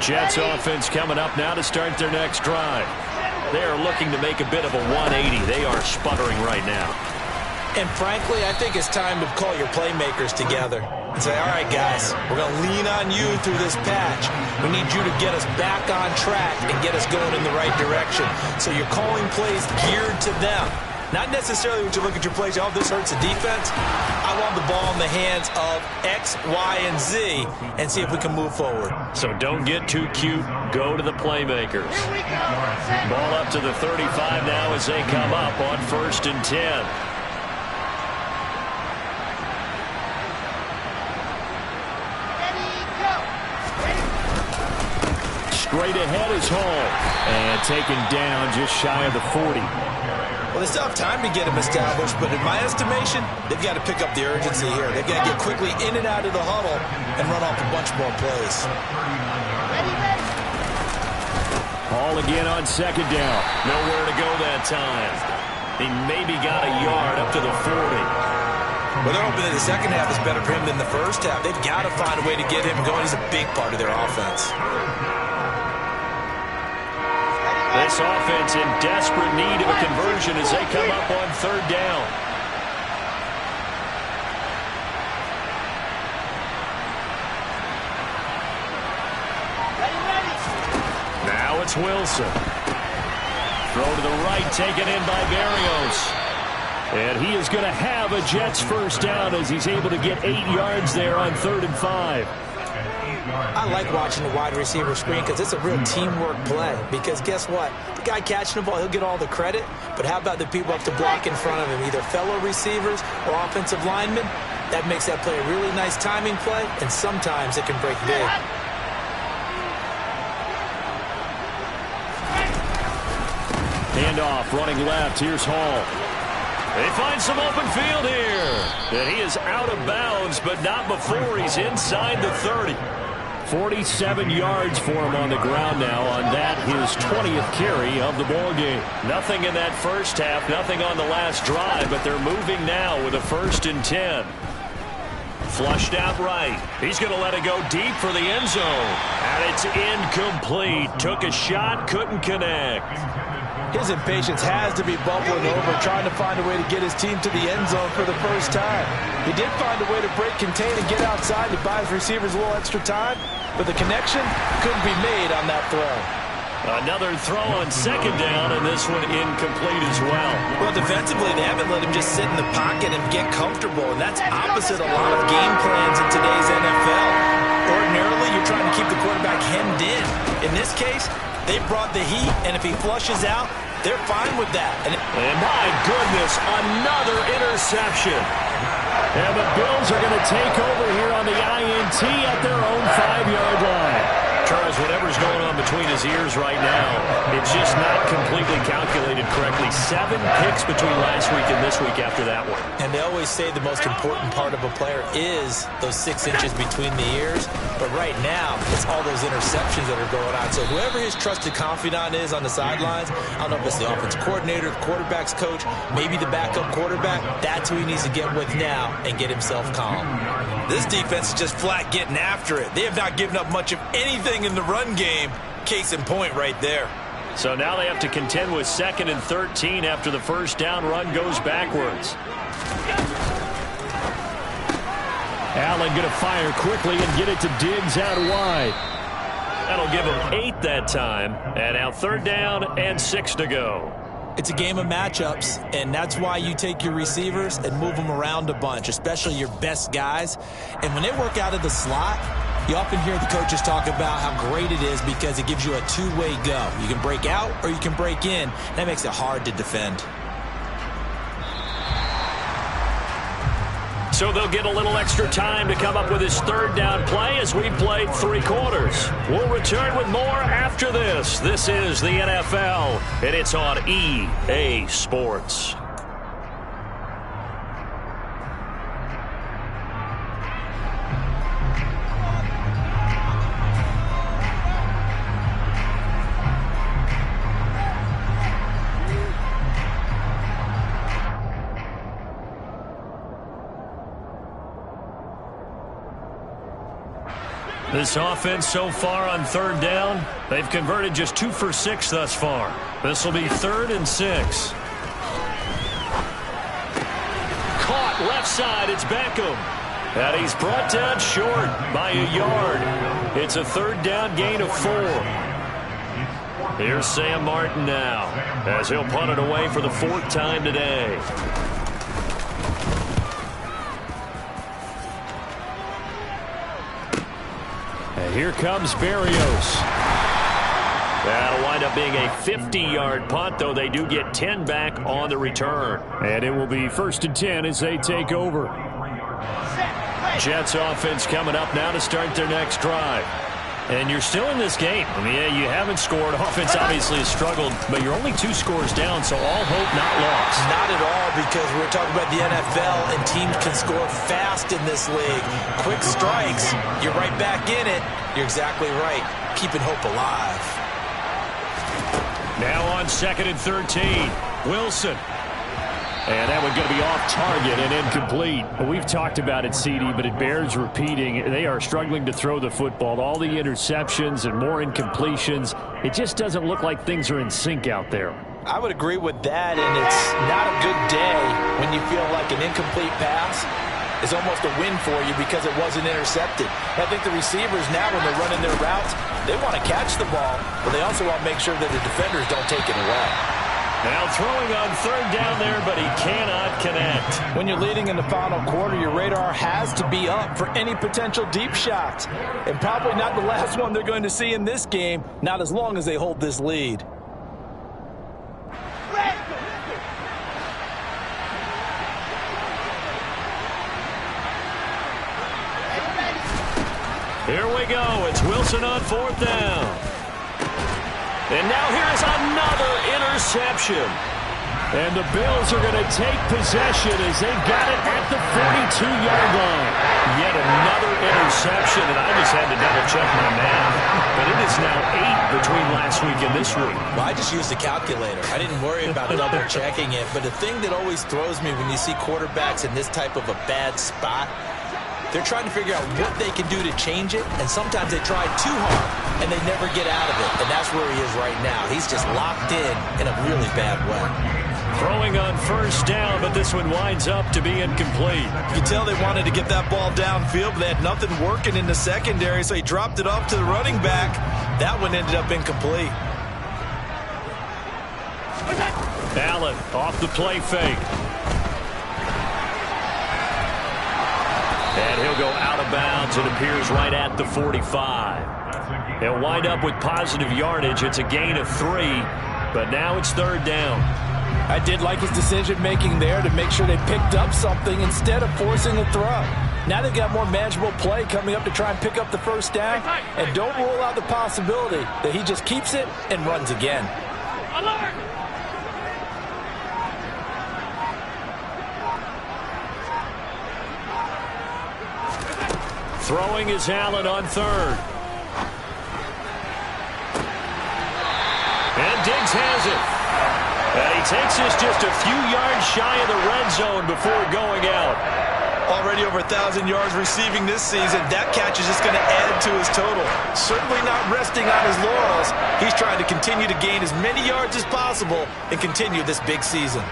Jets offense coming up now to start their next drive. They are looking to make a bit of a 180. They are sputtering right now. And frankly, I think it's time to call your playmakers together and say, all right, guys, we're going to lean on you through this patch. We need you to get us back on track and get us going in the right direction. So you're calling plays geared to them. Not necessarily when you look at your plays, oh, this hurts the defense. I want the ball in the hands of X, Y, and Z and see if we can move forward. So don't get too cute. Go to the playmakers. Ball up to the 35 now as they come up on 1st and 10. Straight ahead is Hall. And taken down just shy of the 40. Well, they still have time to get him established, but in my estimation, they've got to pick up the urgency here. They've got to get quickly in and out of the huddle and run off a bunch more plays. Hall again on 2nd down. Nowhere to go that time. He maybe got a yard up to the 40. Well, they're hoping that the second half is better for him than the first half. They've got to find a way to get him going. He's a big part of their offense. This offense in desperate need of a conversion as they come up on 3rd down. Now it's Wilson. Throw to the right, taken in by Berrios. And he is going to have a Jets first down as he's able to get 8 yards there on 3rd and 5. I like watching the wide receiver screen because it's a real teamwork play. Because guess what? The guy catching the ball, he'll get all the credit. But how about the people up to block in front of him, either fellow receivers or offensive linemen? That makes that play a really nice timing play, and sometimes it can break big. Handoff, running left. Here's Hall. They find some open field here. And he is out of bounds, but not before he's inside the 30. 47 yards for him on the ground now on that, his 20th carry of the ball game. Nothing in that first half, nothing on the last drive, but they're moving now with a 1st and 10. Flushed out right. He's going to let it go deep for the end zone. And it's incomplete. Took a shot, couldn't connect. His impatience has to be bubbling over, trying to find a way to get his team to the end zone for the first time. He did find a way to break contain and get outside to buy his receivers a little extra time, but the connection couldn't be made on that throw. Another throw on second down, and this one incomplete as well. Well, defensively, they haven't let him just sit in the pocket and get comfortable, and that's opposite a lot of game plans in today's NFL. Ordinarily, you're trying to keep the quarterback hemmed in. In this case, they brought the heat, and if he flushes out, they're fine with that. And my goodness, another interception. And the Bills are going to take over here on the INT at their own 5-yard line. Charles, whatever's going on between his ears right now, it's just not completely calculated correctly. 7 picks between last week and this week after that one. And they always say the most important part of a player is those 6 inches between the ears. But right now, it's all those interceptions that are going on. So whoever his trusted confidant is on the sidelines, I don't know if it's the offense coordinator, the quarterback's coach, maybe the backup quarterback, that's who he needs to get with now and get himself calm. This defense is just flat getting after it. They have not given up much of anything in the run game. Case in point right there. So now they have to contend with 2nd and 13 after the first down run goes backwards. Allen going to fire quickly and get it to Diggs out wide. That'll give him 8 that time. And now 3rd down and 6 to go. It's a game of matchups, and that's why you take your receivers and move them around a bunch, especially your best guys. And when they work out of the slot, you often hear the coaches talk about how great it is because it gives you a two-way go. You can break out or you can break in. That makes it hard to defend. So they'll get a little extra time to come up with his 3rd down play as we've played 3 quarters. We'll return with more after this. This is the NFL, and it's on EA Sports. This offense so far on 3rd down, they've converted just 2 for 6 thus far. This will be 3rd and 6. Caught left side, it's Beckham. And he's brought down short by a yard. It's a 3rd down gain of 4. Here's Sam Martin now as he'll punt it away for the 4th time today. Here comes Berrios. That'll wind up being a 50-yard punt, though they do get 10 back on the return. And it will be 1st and 10 as they take over. Jets offense coming up now to start their next drive. And you're still in this game. I mean, yeah, you haven't scored. Offense obviously has struggled, but you're only 2 scores down, so all hope not lost. Not at all, because we're talking about the NFL, and teams can score fast in this league. Quick strikes, you're right back in it. You're exactly right. Keeping hope alive. Now on 2nd and 13, Wilson. And that one's going to be off target and incomplete. We've talked about it, CD, but it bears repeating. They are struggling to throw the football. All the interceptions and more incompletions. It just doesn't look like things are in sync out there. I would agree with that, and it's not a good day when you feel like an incomplete pass is almost a win for you because it wasn't intercepted. I think the receivers now, when they're running their routes, they want to catch the ball, but they also want to make sure that the defenders don't take it away. Now throwing on 3rd down there, but he cannot connect. When you're leading in the final quarter, your radar has to be up for any potential deep shots. And probably not the last one they're going to see in this game, not as long as they hold this lead. Here we go. It's Wilson on 4th down. And now here's another interception. And the Bills are going to take possession as they got it at the 42-yard line. Yet another interception, and I just had to double-check my math. But it is now 8 between last week and this week. Well, I just used a calculator. I didn't worry about double-checking it. But the thing that always throws me when you see quarterbacks in this type of a bad spot They're trying to figure out what they can do to change it, and sometimes they try too hard, and they never get out of it, and that's where he is right now. He's just locked in a really bad way. Throwing on first down, but this one winds up to be incomplete. You can tell they wanted to get that ball downfield, but they had nothing working in the secondary, so he dropped it off to the running back. That one ended up incomplete. Allen off the play fake. And he'll go out of bounds. It appears right at the 45. He'll wind up with positive yardage. It's a gain of 3, but now it's third down. I did like his decision-making there to make sure they picked up something instead of forcing a throw. Now they've got more manageable play coming up to try and pick up the first down, and don't rule out the possibility that he just keeps it and runs again. Throwing is Allen on third. And Diggs has it. And he takes this just a few yards shy of the red zone before going out. Already over 1,000 yards receiving this season. That catch is just going to add to his total. Certainly not resting on his laurels. He's trying to continue to gain as many yards as possible and continue this big season.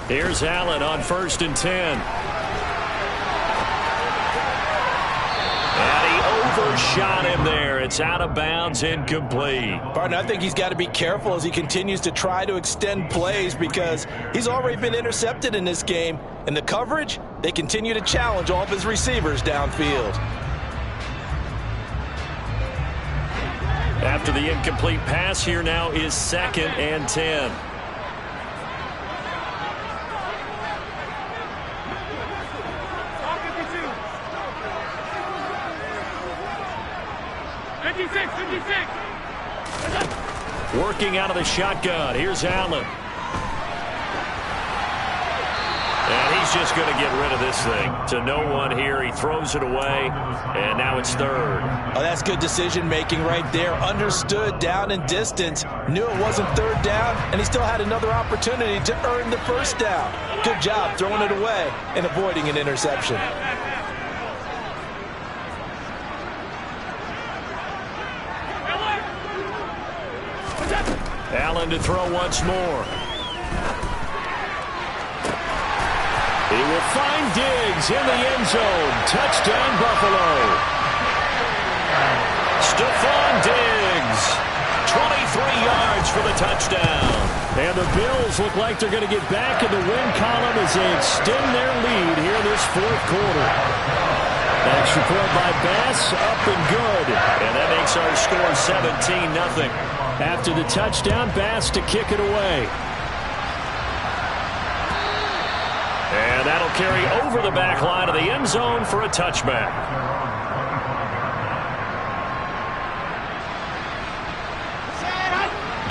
Here's Allen on 1st and 10. And he overshot him there. It's out of bounds, incomplete. Partner, I think he's got to be careful as he continues to try to extend plays because he's already been intercepted in this game. And the coverage, they continue to challenge all of his receivers downfield. After the incomplete pass, here now is 2nd and 10. Working out of the shotgun. Here's Allen. And he's just going to get rid of this thing. To no one here. He throws it away. And now it's third. Oh, that's good decision-making right there. Understood down and distance. Knew it wasn't third down. And he still had another opportunity to earn the first down. Good job throwing it away and avoiding an interception. Allen to throw once more. He will find Diggs in the end zone. Touchdown, Buffalo. Stephon Diggs, 23 yards for the touchdown. And the Bills look like they're going to get back in the win column as they extend their lead here in this 4th quarter. Extra point by Bass, up and good. And that makes our score 17-0. After the touchdown, Bass to kick it away. And that'll carry over the back line of the end zone for a touchback.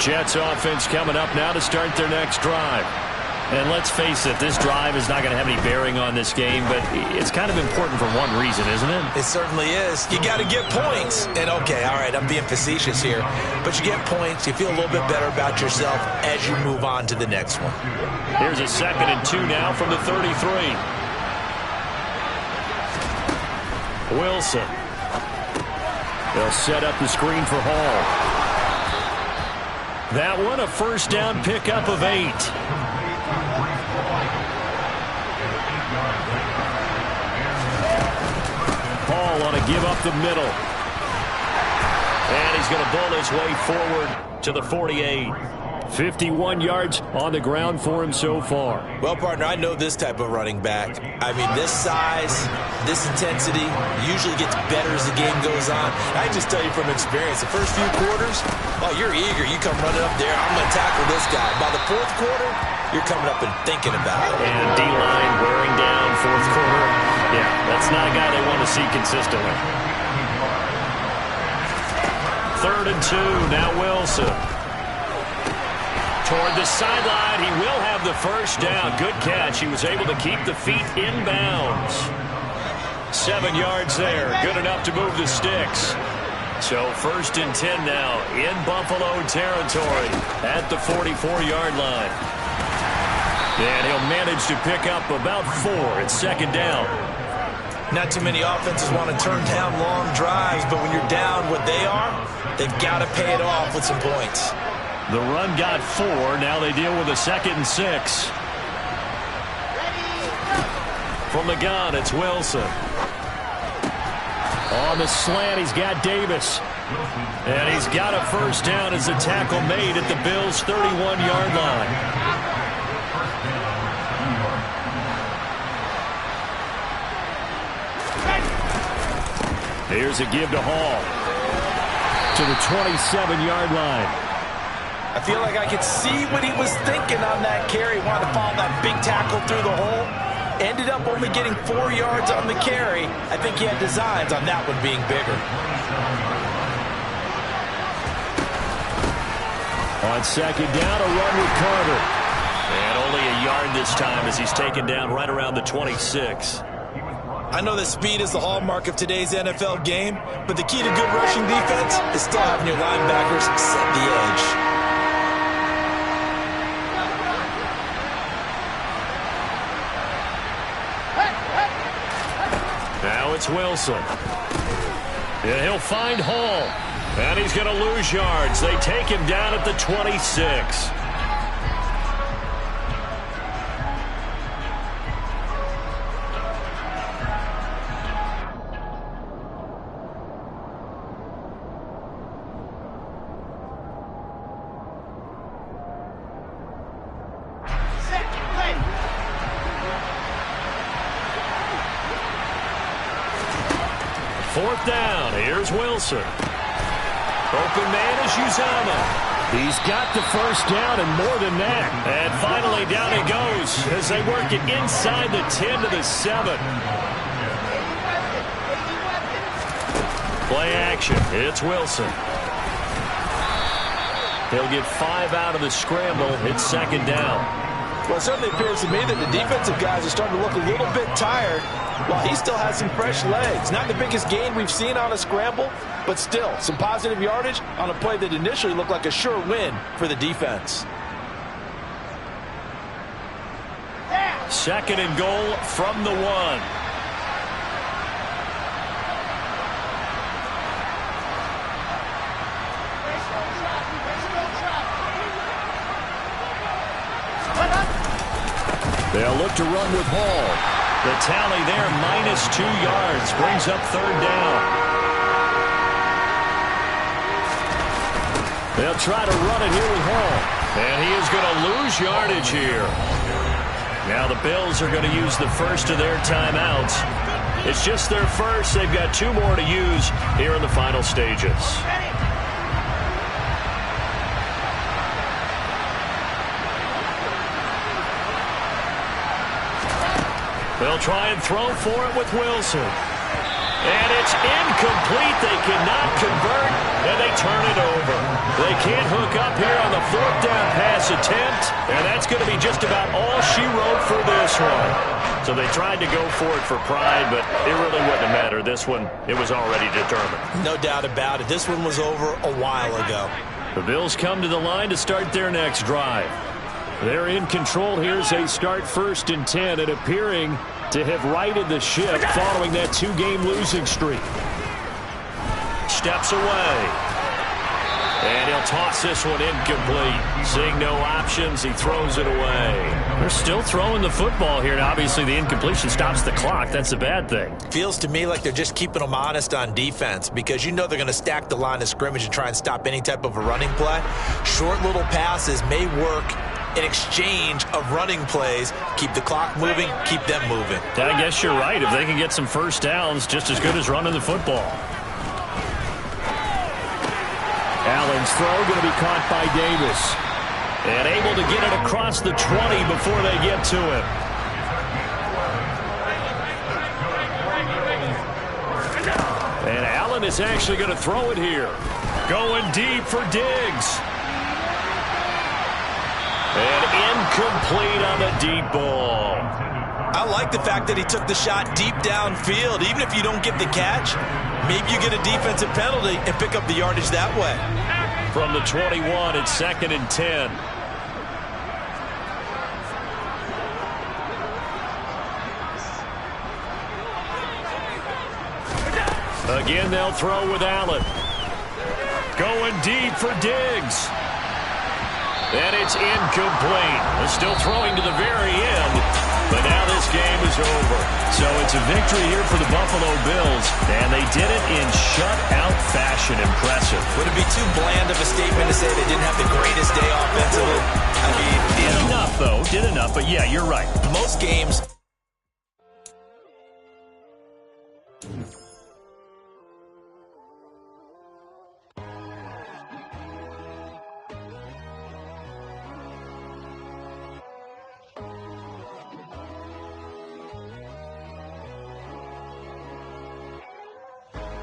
Jets offense coming up now to start their next drive. And let's face it, this drive is not going to have any bearing on this game, but it's kind of important for one reason, isn't it? It certainly is. You got to get points. And, okay, all right, I'm being facetious here. But you get points, you feel a little bit better about yourself as you move on to the next one. Here's a 2nd and 2 now from the 33. Wilson. They'll set up the screen for Hall. That one, a first down pickup of 8. Hall on a give up the middle. And he's going to bull his way forward to the 48. 51 yards on the ground for him so far. Well, partner, I know this type of running back. I mean, this size, this intensity usually gets better as the game goes on. I just tell you from experience, the first few quarters, oh, you're eager. You come running up there, I'm going to tackle this guy. By the 4th quarter, you're coming up and thinking about it. And D-line wearing down 4th quarter. Yeah, that's not a guy they want to see consistently. 3rd and 2, now Wilson. Toward the sideline, he will have the first down. Good catch. He was able to keep the feet in bounds. 7 yards there. Good enough to move the sticks. So 1st and 10 now in Buffalo territory at the 44-yard line. And he'll manage to pick up about 4 at 2nd down. Not too many offenses want to turn down long drives, but when you're down what they are, they've got to pay it off with some points. The run got 4. Now they deal with a 2nd and 6. From the gun, it's Wilson. On the slant, he's got Davis. And he's got a first down as the tackle made at the Bills' 31-yard line. Here's a give to Hall. To the 27-yard line. I feel like I could see what he was thinking on that carry. Wanted to follow that big tackle through the hole. Ended up only getting 4 yards on the carry. I think he had designs on that one being bigger. On 2nd down, a run with Carter. And only a yard this time as he's taken down right around the 26. I know that speed is the hallmark of today's NFL game, but the key to good rushing defense is still having your linebackers set the edge. Now it's Wilson. And he'll find Hall. And he's going to lose yards. They take him down at the 26. Fourth down. Here's Wilson. Open man is Uzama. He's got the first down and more than that. And finally down he goes as they work it inside the 10 to the 7. Play action. It's Wilson. He'll get 5 out of the scramble. It's 2nd down. Well, it certainly appears to me that the defensive guys are starting to look a little bit tired while he still has some fresh legs. Not the biggest gain we've seen on a scramble, but still some positive yardage on a play that initially looked like a sure win for the defense. 2nd and goal from the 1. They'll look to run with Hall. The tally there, -2 yards, brings up 3rd down. They'll try to run it here with Hall. And he is going to lose yardage here. Now the Bills are going to use the first of their timeouts. It's just their first. They've got 2 more to use here in the final stages. They'll try and throw for it with Wilson. And it's incomplete. They cannot convert, and they turn it over. They can't hook up here on the 4th down pass attempt, and that's going to be just about all she wrote for this one. So they tried to go for it for pride, but it really wouldn't have mattered. This one, it was already determined. No doubt about it. This one was over a while ago. The Bills come to the line to start their next drive. They're in control here as they start 1st and 10 and appearing to have righted the ship following that 2-game losing streak. Steps away. And he'll toss this one incomplete. Seeing no options, he throws it away. They're still throwing the football here, and obviously the incompletion stops the clock. That's a bad thing. Feels to me like they're just keeping them honest on defense because you know they're going to stack the line of scrimmage and try and stop any type of a running play. Short little passes may work in exchange of running plays. Keep the clock moving, keep them moving. I guess you're right. If they can get some first downs, just as good as running the football. Allen's throw going to be caught by Davis. And able to get it across the 20 before they get to him. And Allen is actually going to throw it here. Going deep for Diggs. And incomplete on the deep ball. I like the fact that he took the shot deep downfield. Even if you don't get the catch, maybe you get a defensive penalty and pick up the yardage that way. From the 21, it's 2nd and 10. Again, they'll throw with Allen. Going deep for Diggs. And it's incomplete. They're still throwing to the very end, but now this game is over. So it's a victory here for the Buffalo Bills, and they did it in shutout fashion. Impressive. Would it be too bland of a statement to say they didn't have the greatest day offensively? I mean, did enough, though. Did enough, but yeah, you're right. Most games.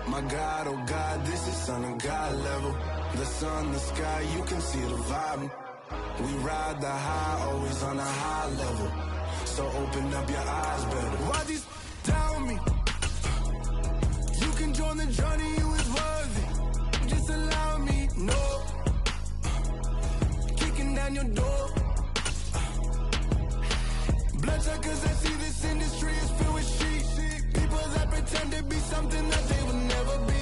My God, oh God, this is Son of God level. The sun, the sky, you can see the vibe. We ride the high, always on a high level. So open up your eyes better. Why these tell me? You can join the journey, you is worthy. Just allow me, no. Kicking down your door. Bloodsuckers, I see this industry is filled with sheep. People that pretend to be something that they will never be.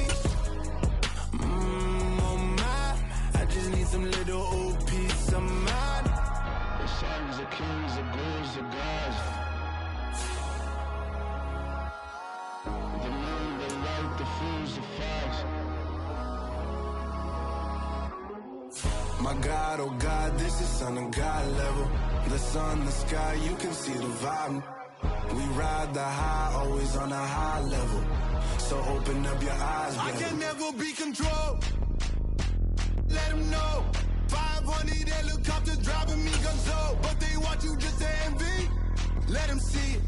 Oh my, I just need some little old peace of mind. The sons of kings, the ghouls, the gods. The moon, the light, the fools, the facts. My God, oh God, this is Son of God level. The sun, the sky, you can see the vibe. We ride the high, always on a high level. So open up your eyes, baby. I can never be controlled. Let them know. 500 helicopters driving me gonzo. But they want you just to envy. Let them see it.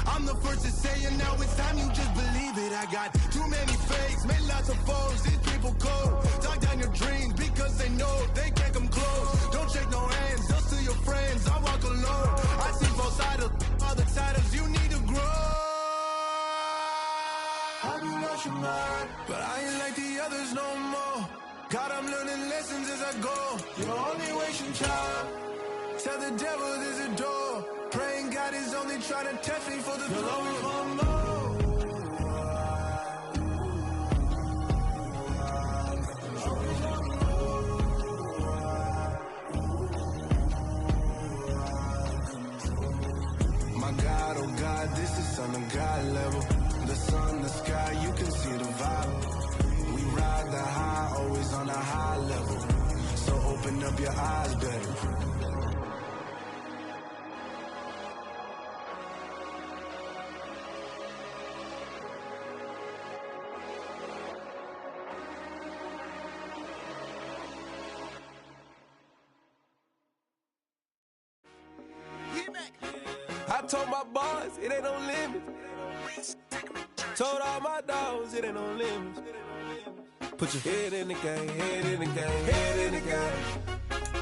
I'm the first to say it, now it's time you just believe it. I got too many fakes, made lots of foes. These people cold. Talk down your dreams because they know they can't come close. Don't shake no hands, just to your friends. I walk alone. I see both sides of other titles. You need to grow. Have you lost your mind? But I ain't like the others no more. God, I'm learning lessons as I go. You're only wasting time. Tell the devil there's a door. Praying God is only trying to test me for the throne. My God, oh God, this is Son of God level. The sun, the sky, you can see the vibe. We ride the high, always on a high level. So open up your eyes, baby. I told my boys, it ain't no limits. Told all my dogs, it ain't no limits. Put your head in the game, head in the game, head in the game.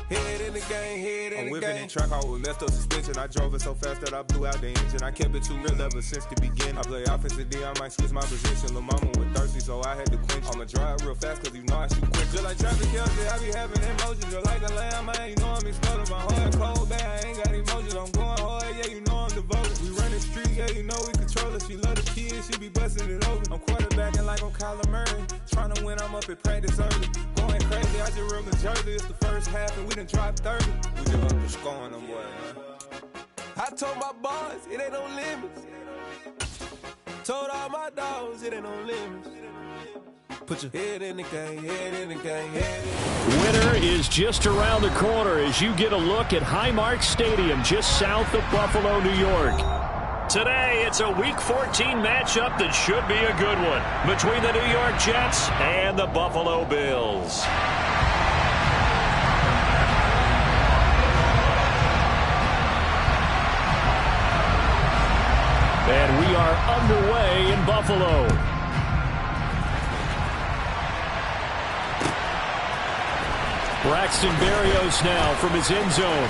Head in the game, head in the game. I'm whipping in track out with messed up suspension. I drove it so fast that I blew out the engine. I kept it too real ever since the beginning. I play offensive D, I might switch my position. Lil' mama was thirsty, so I had to quench. I'ma drive real fast, cause you know I shoot quick. Just like traffic Kelsey, I be having emotions. Just like a lamb, man, you know I'm exploding. My heart cold, bad, I ain't got emotions. I'm going hard, yeah, you know I'm devoted. We run the street, yeah, you know we control it. She love the kids, she be busting it over. I'm quarterbacking like I'm Kyler Murray. Trying to win, I'm up at practice early. Going crazy, I just real the jersey. It's the first half, and we done dropped 30. We just up to scoring them, boy, man. I told my boys, it ain't no limits. Told all my dogs, it ain't no limits. Put your head in the game, head in the game, head in the game. Winter is just around the corner as you get a look at Highmark Stadium just south of Buffalo, New York. Today, it's a Week 14 matchup that should be a good one between the New York Jets and the Buffalo Bills. And we are underway in Buffalo. Braxton Berrios now from his end zone.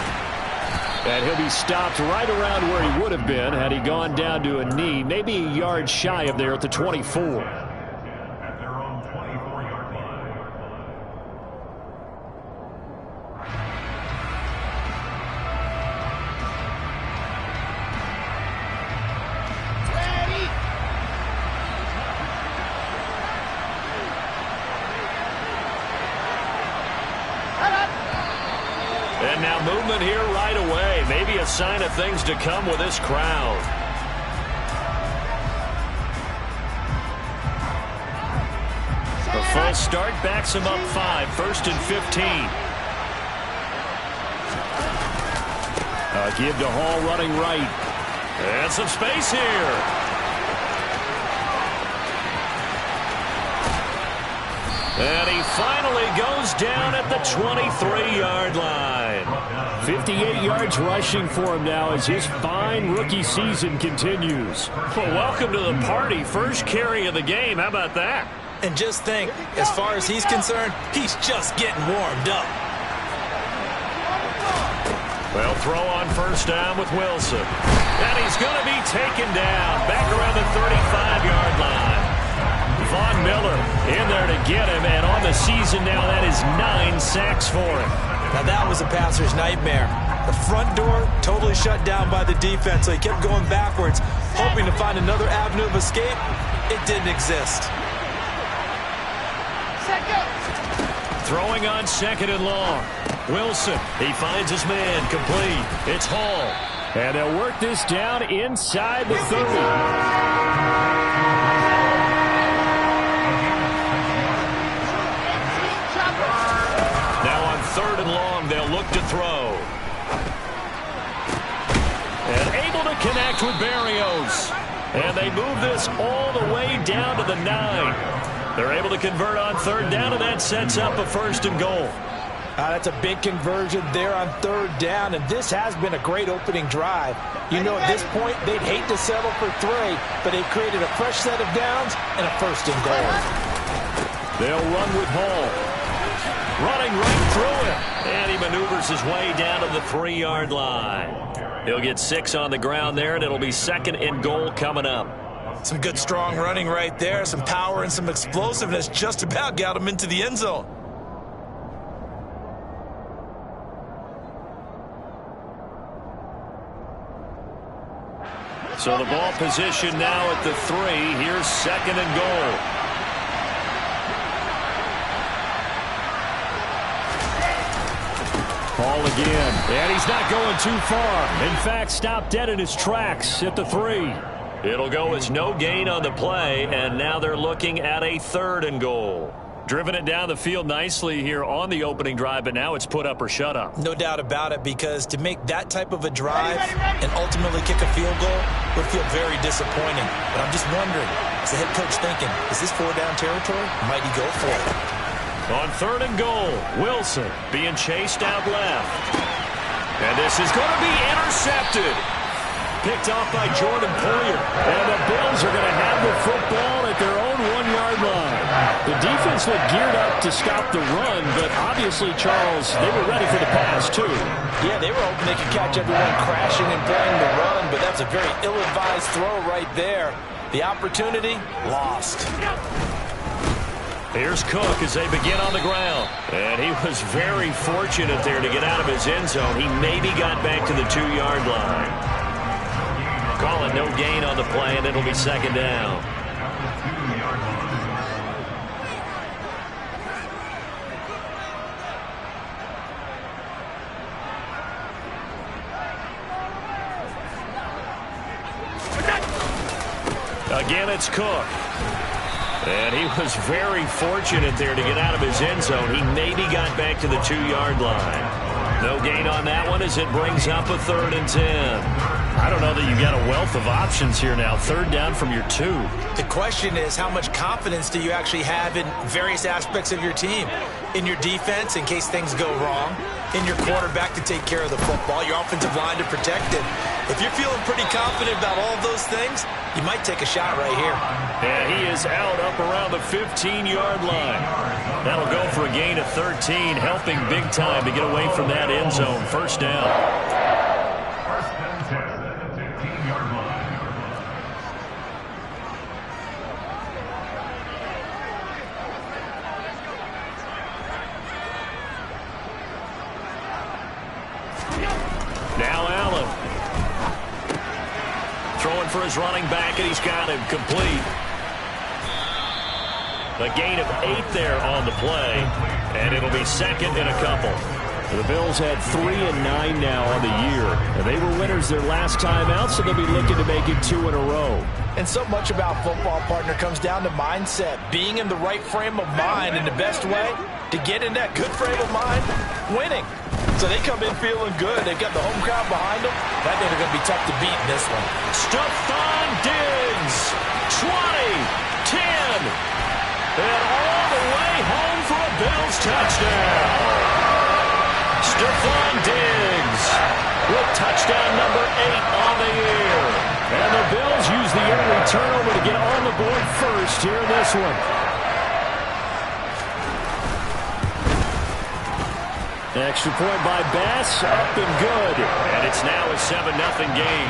And he'll be stopped right around where he would have been had he gone down to a knee, maybe a yard shy of there at the 24. And now movement here right away. Maybe a sign of things to come with this crowd. The false start backs him up 5, 1st and 15. Give to Hall running right. And some space here. And he finally goes down at the 23-yard line. 58 yards rushing for him now as his fine rookie season continues. Well, welcome to the party. First carry of the game. How about that? And just think, as far as he's concerned, he's just getting warmed up. Well, throw on first down with Wilson. And he's going to be taken down back around the 35-yard line. Von Miller in there to get him, and on the season now, that is 9 sacks for him. Now that was a passer's nightmare. The front door totally shut down by the defense, so he kept going backwards, hoping to find another avenue of escape. It didn't exist. Throwing on 2nd and long. Wilson, he finds his man, complete. It's Hall. And they'll work this down inside the 30. Now on 3rd and long, they'll look to throw. And able to connect with Berrios. And they move this all the way down to the 9. They're able to convert on 3rd down, and that sets up a 1st and goal. That's a big conversion there on 3rd down, and this has been a great opening drive. You know, at this point, they'd hate to settle for 3, but they've created a fresh set of downs and a 1st and goal. They'll run with Hall. Running right through it. And he maneuvers his way down to the 3-yard line. He'll get 6 on the ground there, and it'll be 2nd and goal coming up. Some good strong running right there. Some power and some explosiveness just about got him into the end zone. So the ball position now at the 3. Here's 2nd and goal. Ball again. And he's not going too far. In fact, stopped dead in his tracks at the 3. It'll go as no gain on the play, and now they're looking at a 3rd and goal. Driven it down the field nicely here on the opening drive, but now it's put up or shut up. No doubt about it, because to make that type of a drive and ultimately kick a field goal would feel very disappointing. But I'm just wondering, is the head coach thinking, is this 4-down territory? Might he go for it? On 3rd and goal, Wilson being chased out left. And this is going to be intercepted. Picked off by Jordan Poyer. And the Bills are going to have the football at their own 1-yard line. The defense looked geared up to stop the run, but obviously, Charles, they were ready for the pass, too. Yeah, they were hoping they could catch everyone crashing and playing the run, but that's a very ill-advised throw right there. The opportunity, lost. Here's Cook as they begin on the ground. And he was very fortunate there to get out of his end zone. He maybe got back to the 2-yard line. Calling no gain on the play, and it'll be 2nd down. Again, it's Cook. And he was very fortunate there to get out of his end zone. He maybe got back to the 2-yard line. No gain on that one as it brings up a 3rd and 10. I don't know that you've got a wealth of options here now. 3rd down from your 2. The question is, how much confidence do you actually have in various aspects of your team? In your defense, in case things go wrong. In your quarterback to take care of the football. Your offensive line to protect it. If you're feeling pretty confident about all of those things, you might take a shot right here. And he is out up around the 15-yard line. That'll go for a gain of 13, helping big time to get away from that end zone. 1st down. throwing for his running back, and he's got him complete. A gain of 8 there on the play, and it'll be second and a couple. The Bills had 3 and 9 now on the year. And they were winners their last time out, so they'll be looking to make it 2 in a row. And so much about football, partner, comes down to mindset. Being in the right frame of mind, and the best way to get in that good frame of mind, winning. So they come in feeling good. They've got the home crowd behind them. I think they're going to be tough to beat in this one. Stephon Diggs, 20, 10, and all the way home for a Bills touchdown. Stephon Diggs with touchdown number 8 on the year. And the Bills use the early turnover to get on the board first here in this one. Extra point by Bass, up and good. And it's now a 7-0 game.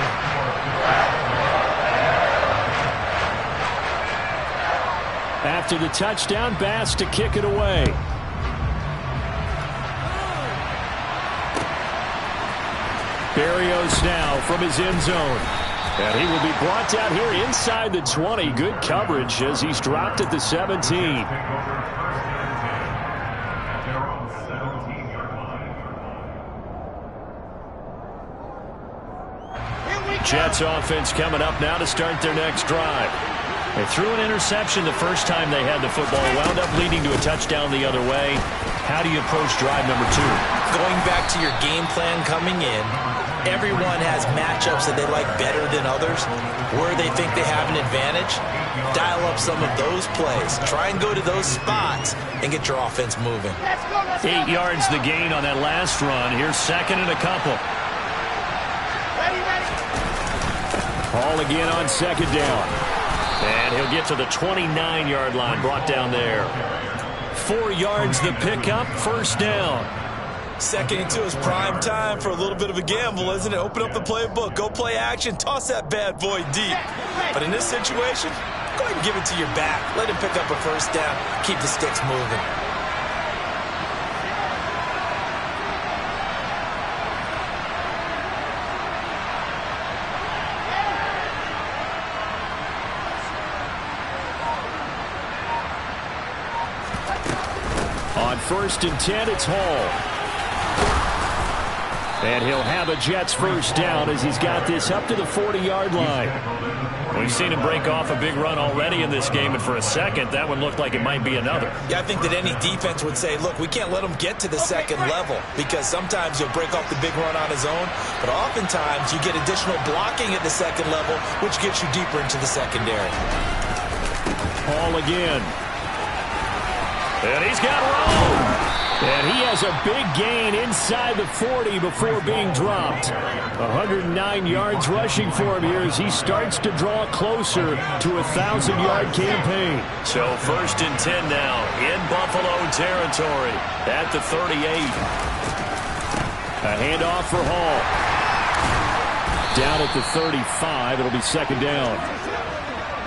After the touchdown, Bass to kick it away. Berrios now from his end zone. And he will be brought down here inside the 20. Good coverage as he's dropped at the 17. Jets offense coming up now to start their next drive. They threw an interception the first time they had the football, wound up leading to a touchdown the other way. How do you approach drive number 2? Going back to your game plan coming in, everyone has matchups that they like better than others. Where they think they have an advantage, dial up some of those plays. Try and go to those spots and get your offense moving. 8 yards the gain on that last run. Here's second and a couple. Hall again on second down. And he'll get to the 29-yard line, brought down there. 4 yards the pickup, first down. Second and 2 is prime time for a little bit of a gamble, isn't it? Open up the playbook, go play action, toss that bad boy deep. But in this situation, go ahead and give it to your back. Let him pick up a first down, keep the sticks moving. On first and 10, it's Hall. And he'll have a Jets first down as he's got this up to the 40-yard line. We've seen him break off a big run already in this game, and for a second, that one looked like it might be another. Yeah, I think that any defense would say, look, we can't let him get to the second level, because sometimes he'll break off the big run on his own, but oftentimes you get additional blocking at the second level, which gets you deeper into the secondary. Hall again. And he's got room. And he has a big gain inside the 40 before being dropped. 109 yards rushing for him here as he starts to draw closer to a 1,000-yard campaign. So first and 10 now in Buffalo territory at the 38. A handoff for Hall. Down at the 35, it'll be second down.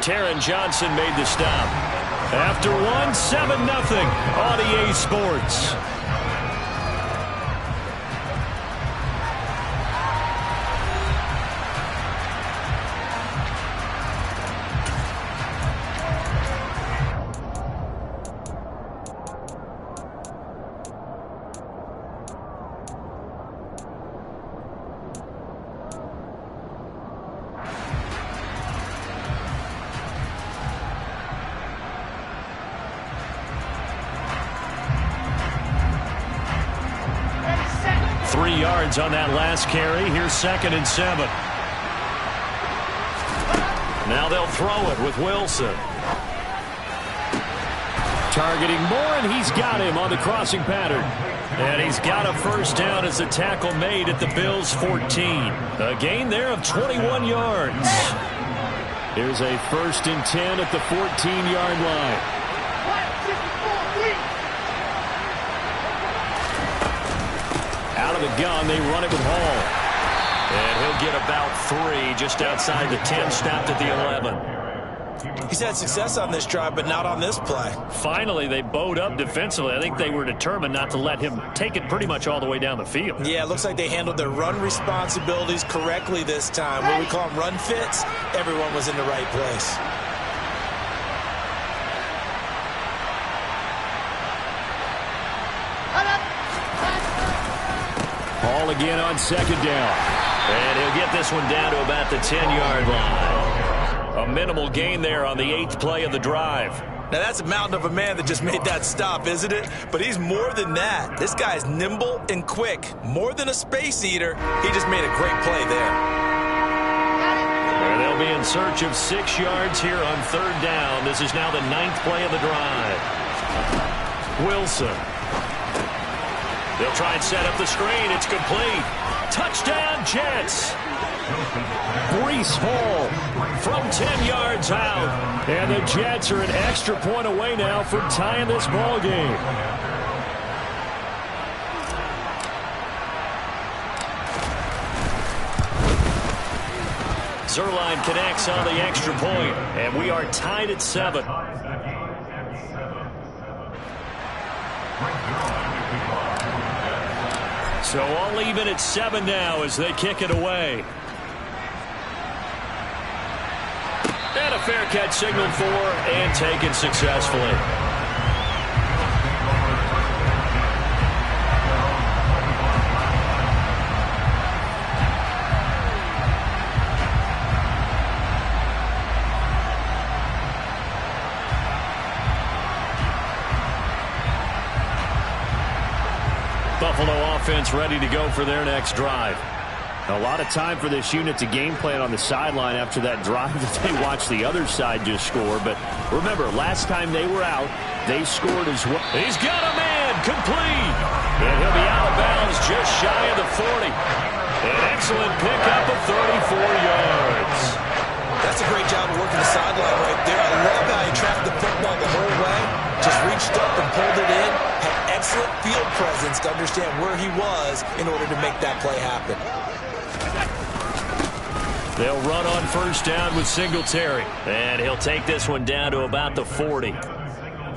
Taron Johnson made the stop. After 7-0 on EA Sports. On that last carry. Here's second and 7. Now they'll throw it with Wilson. Targeting Moore, and he's got him on the crossing pattern. And he's got a first down as the tackle made at the Bills' 14. A gain there of 21 yards. Here's a first and 10 at the 14-yard line. Out of the gun, they run it with Hall. And he'll get about 3 just outside the 10, stopped at the 11. He's had success on this drive, but not on this play. Finally, they bowed up defensively. I think they were determined not to let him take it pretty much all the way down the field. Yeah, it looks like they handled their run responsibilities correctly this time. What we call them run fits, everyone was in the right place. Ball again on second down. And he'll get this one down to about the 10-yard line. A minimal gain there on the 8th play of the drive. Now, that's a mountain of a man that just made that stop, isn't it? But he's more than that. This guy's nimble and quick. More than a space eater. He just made a great play there. And they'll be in search of 6 yards here on 3rd down. This is now the 9th play of the drive. Wilson. They'll try and set up the screen. It's complete. Touchdown, Jets. Breece Hall from 10 yards out. And the Jets are an extra point away now from tying this ball game. Zerline connects on the extra point, and we are tied at 7. So all even at 7 now as they kick it away. And a fair catch signaled for and taken successfully. Buffalo offense ready to go for their next drive. A lot of time for this unit to game plan on the sideline after that drive that they watched the other side just score. But remember, last time they were out, they scored as well. He's got a man, complete. And he'll be out of bounds just shy of the 40. An excellent pickup of 34 yards. That's a great job of working the sideline right there. I love how he tracked the football the whole way. Just reached up and pulled it in. Had excellent field presence to understand where he was in order to make that play happen. They'll run on 1st down with Singletary. And he'll take this one down to about the 40.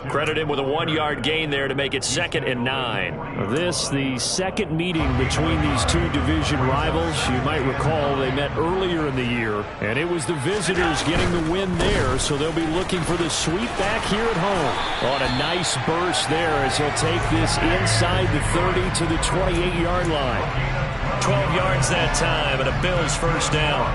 Credit him with a 1-yard gain there to make it 2nd and 9. This, the second meeting between these two division rivals. You might recall they met earlier in the year, and it was the visitors getting the win there, so they'll be looking for the sweep back here at home. On a nice burst there as he'll take this inside the 30 to the 28-yard line. 12 yards that time, and a Bills 1st down.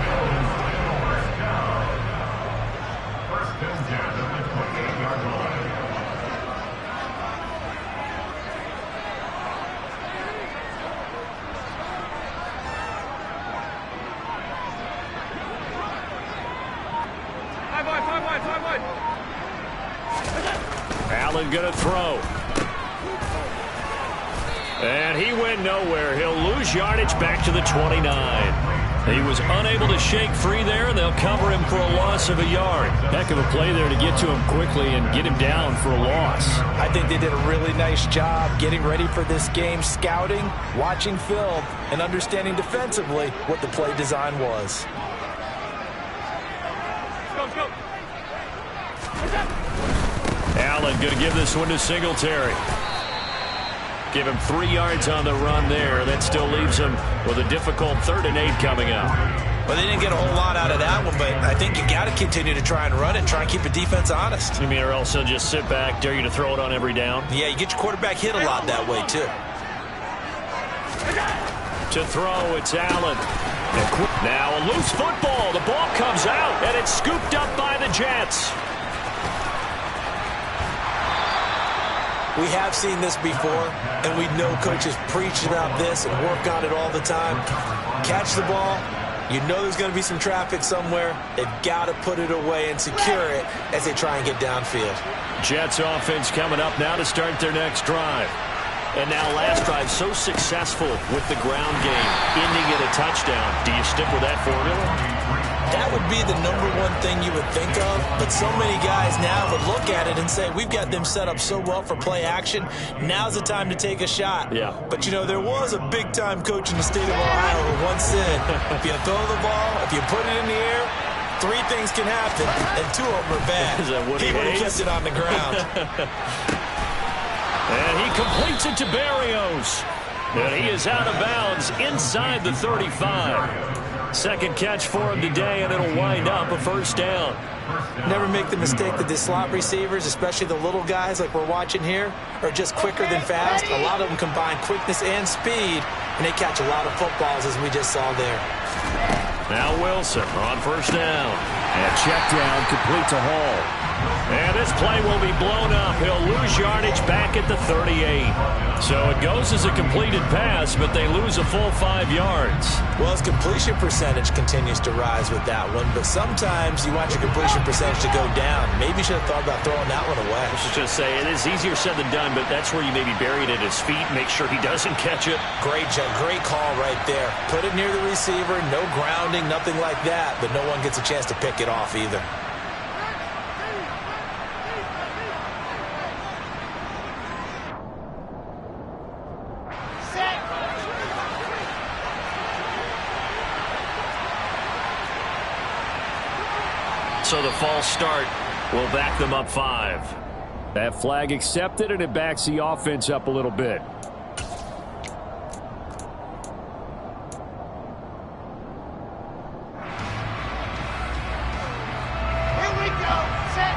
Allen going to throw. And he went nowhere. He'll lose yardage back to the 29. He was unable to shake free there, and they'll cover him for a loss of a yard. Heck of a play there to get to him quickly and get him down for a loss. I think they did a really nice job getting ready for this game, scouting, watching film, and understanding defensively what the play design was. Allen going to give this one to Singletary. Give him 3 yards on the run there. That still leaves him with a difficult 3rd and 8 coming up. Well, they didn't get a whole lot out of that one, but I think you got to continue to try and run it and try and keep the defense honest. You mean, or else he'll just sit back, dare you to throw it on every down? Yeah, you get your quarterback hit a lot that way, too. To throw, it's Allen. Now a loose football. The ball comes out, and it's scooped up by the Jets. We have seen this before, and we know coaches preach about this and work on it all the time. Catch the ball. You know there's going to be some traffic somewhere. They've got to put it away and secure it as they try and get downfield. Jets offense coming up now to start their next drive. And now last drive so successful with the ground game, ending in a touchdown. Do you stick with that formula? That would be the #1 thing you would think of, but so many guys now would look at it and say, we've got them set up so well for play action, now's the time to take a shot. Yeah. But, you know, there was a big-time coach in the state of Ohio who once said, if you throw the ball, if you put it in the air, three things can happen, and two of them are bad. He would have kept it on the ground. And he completes it to Berrios. And he is out of bounds inside the 35. Second catch for him today, and it'll wind up a first down. Never make the mistake that the slot receivers, especially the little guys like we're watching here, are just quicker than fast. A lot of them combine quickness and speed, and they catch a lot of footballs, as we just saw there. Now Wilson on first down. And check down, complete to Hall. And this play will be blown up. He'll lose yardage back at the 38. So it goes as a completed pass, but they lose a full 5 yards. Well, his completion percentage continues to rise with that one, but sometimes you want your completion percentage to go down. Maybe you should have thought about throwing that one away. I should just say, it is easier said than done, but that's where you maybe bury it at his feet, make sure he doesn't catch it. Great call right there. Put it near the receiver, no grounding, nothing like that, but no one gets a chance to pick it off either. So the false start will back them up 5. That flag accepted, and it backs the offense up a little bit. Here we go. Set.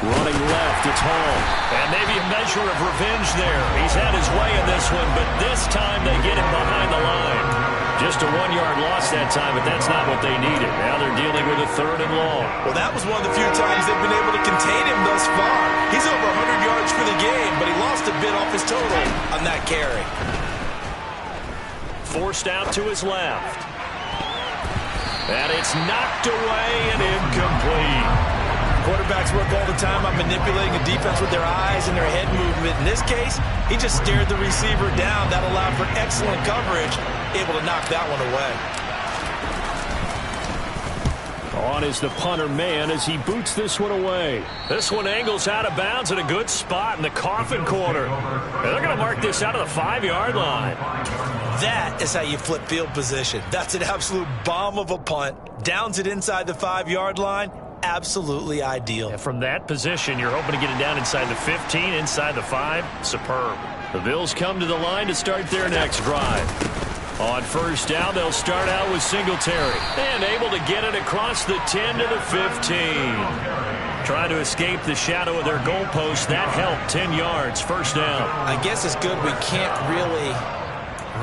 Running left, it's Hall. And maybe a measure of revenge there. He's had his way in this one, but this time they get him behind the line. Just a 1-yard loss that time, but that's not what they needed. Now they're dealing with a 3rd and long. Well, that was one of the few times they've been able to contain him thus far. He's over 100 yards for the game, but he lost a bit off his total on that carry. Forced out to his left. And it's knocked away and incomplete. Quarterbacks work all the time on manipulating a defense with their eyes and their head movement. In this case, he just stared the receiver down. That allowed for excellent coverage, able to knock that one away. On is the punter man as he boots this one away. This one angles out of bounds at a good spot in the coffin corner. And they're going to mark this out of the 5-yard line. That is how you flip field position. That's an absolute bomb of a punt. Downs it inside the 5-yard line. Absolutely ideal. And from that position, you're hoping to get it down inside the 15, inside the 5. Superb. The Bills come to the line to start their next drive. On first down, they'll start out with Singletary. And able to get it across the 10 to the 15. Trying to escape the shadow of their goalpost. That helped. 10 yards, first down. I guess it's good we can't really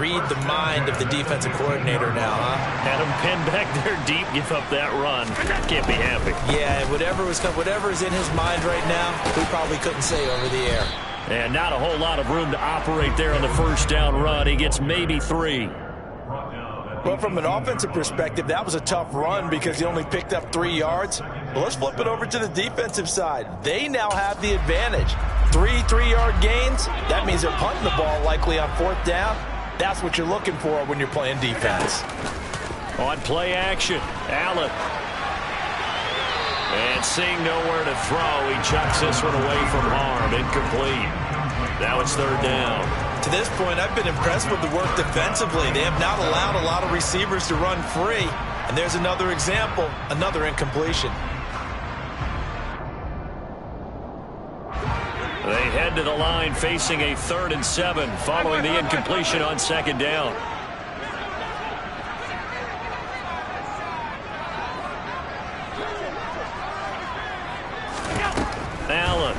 read the mind of the defensive coordinator now, huh? Had him pinned back there deep, give up that run. Can't be happy. Yeah, whatever is in his mind right now, we probably couldn't say over the air. And not a whole lot of room to operate there on the first down run. He gets maybe 3. Well, from an offensive perspective, that was a tough run because he only picked up 3 yards. But let's flip it over to the defensive side. They now have the advantage. 3 3-yard gains. That means they're punting the ball likely on 4th down. That's what you're looking for when you're playing defense. On play action, Allen. And seeing nowhere to throw, he chucks this one away from harm. Incomplete. Now it's 3rd down. To this point, I've been impressed with the work defensively. They have not allowed a lot of receivers to run free. And there's another example, another incompletion. They head to the line facing a 3rd and 7 following the incompletion on 2nd down. Allen.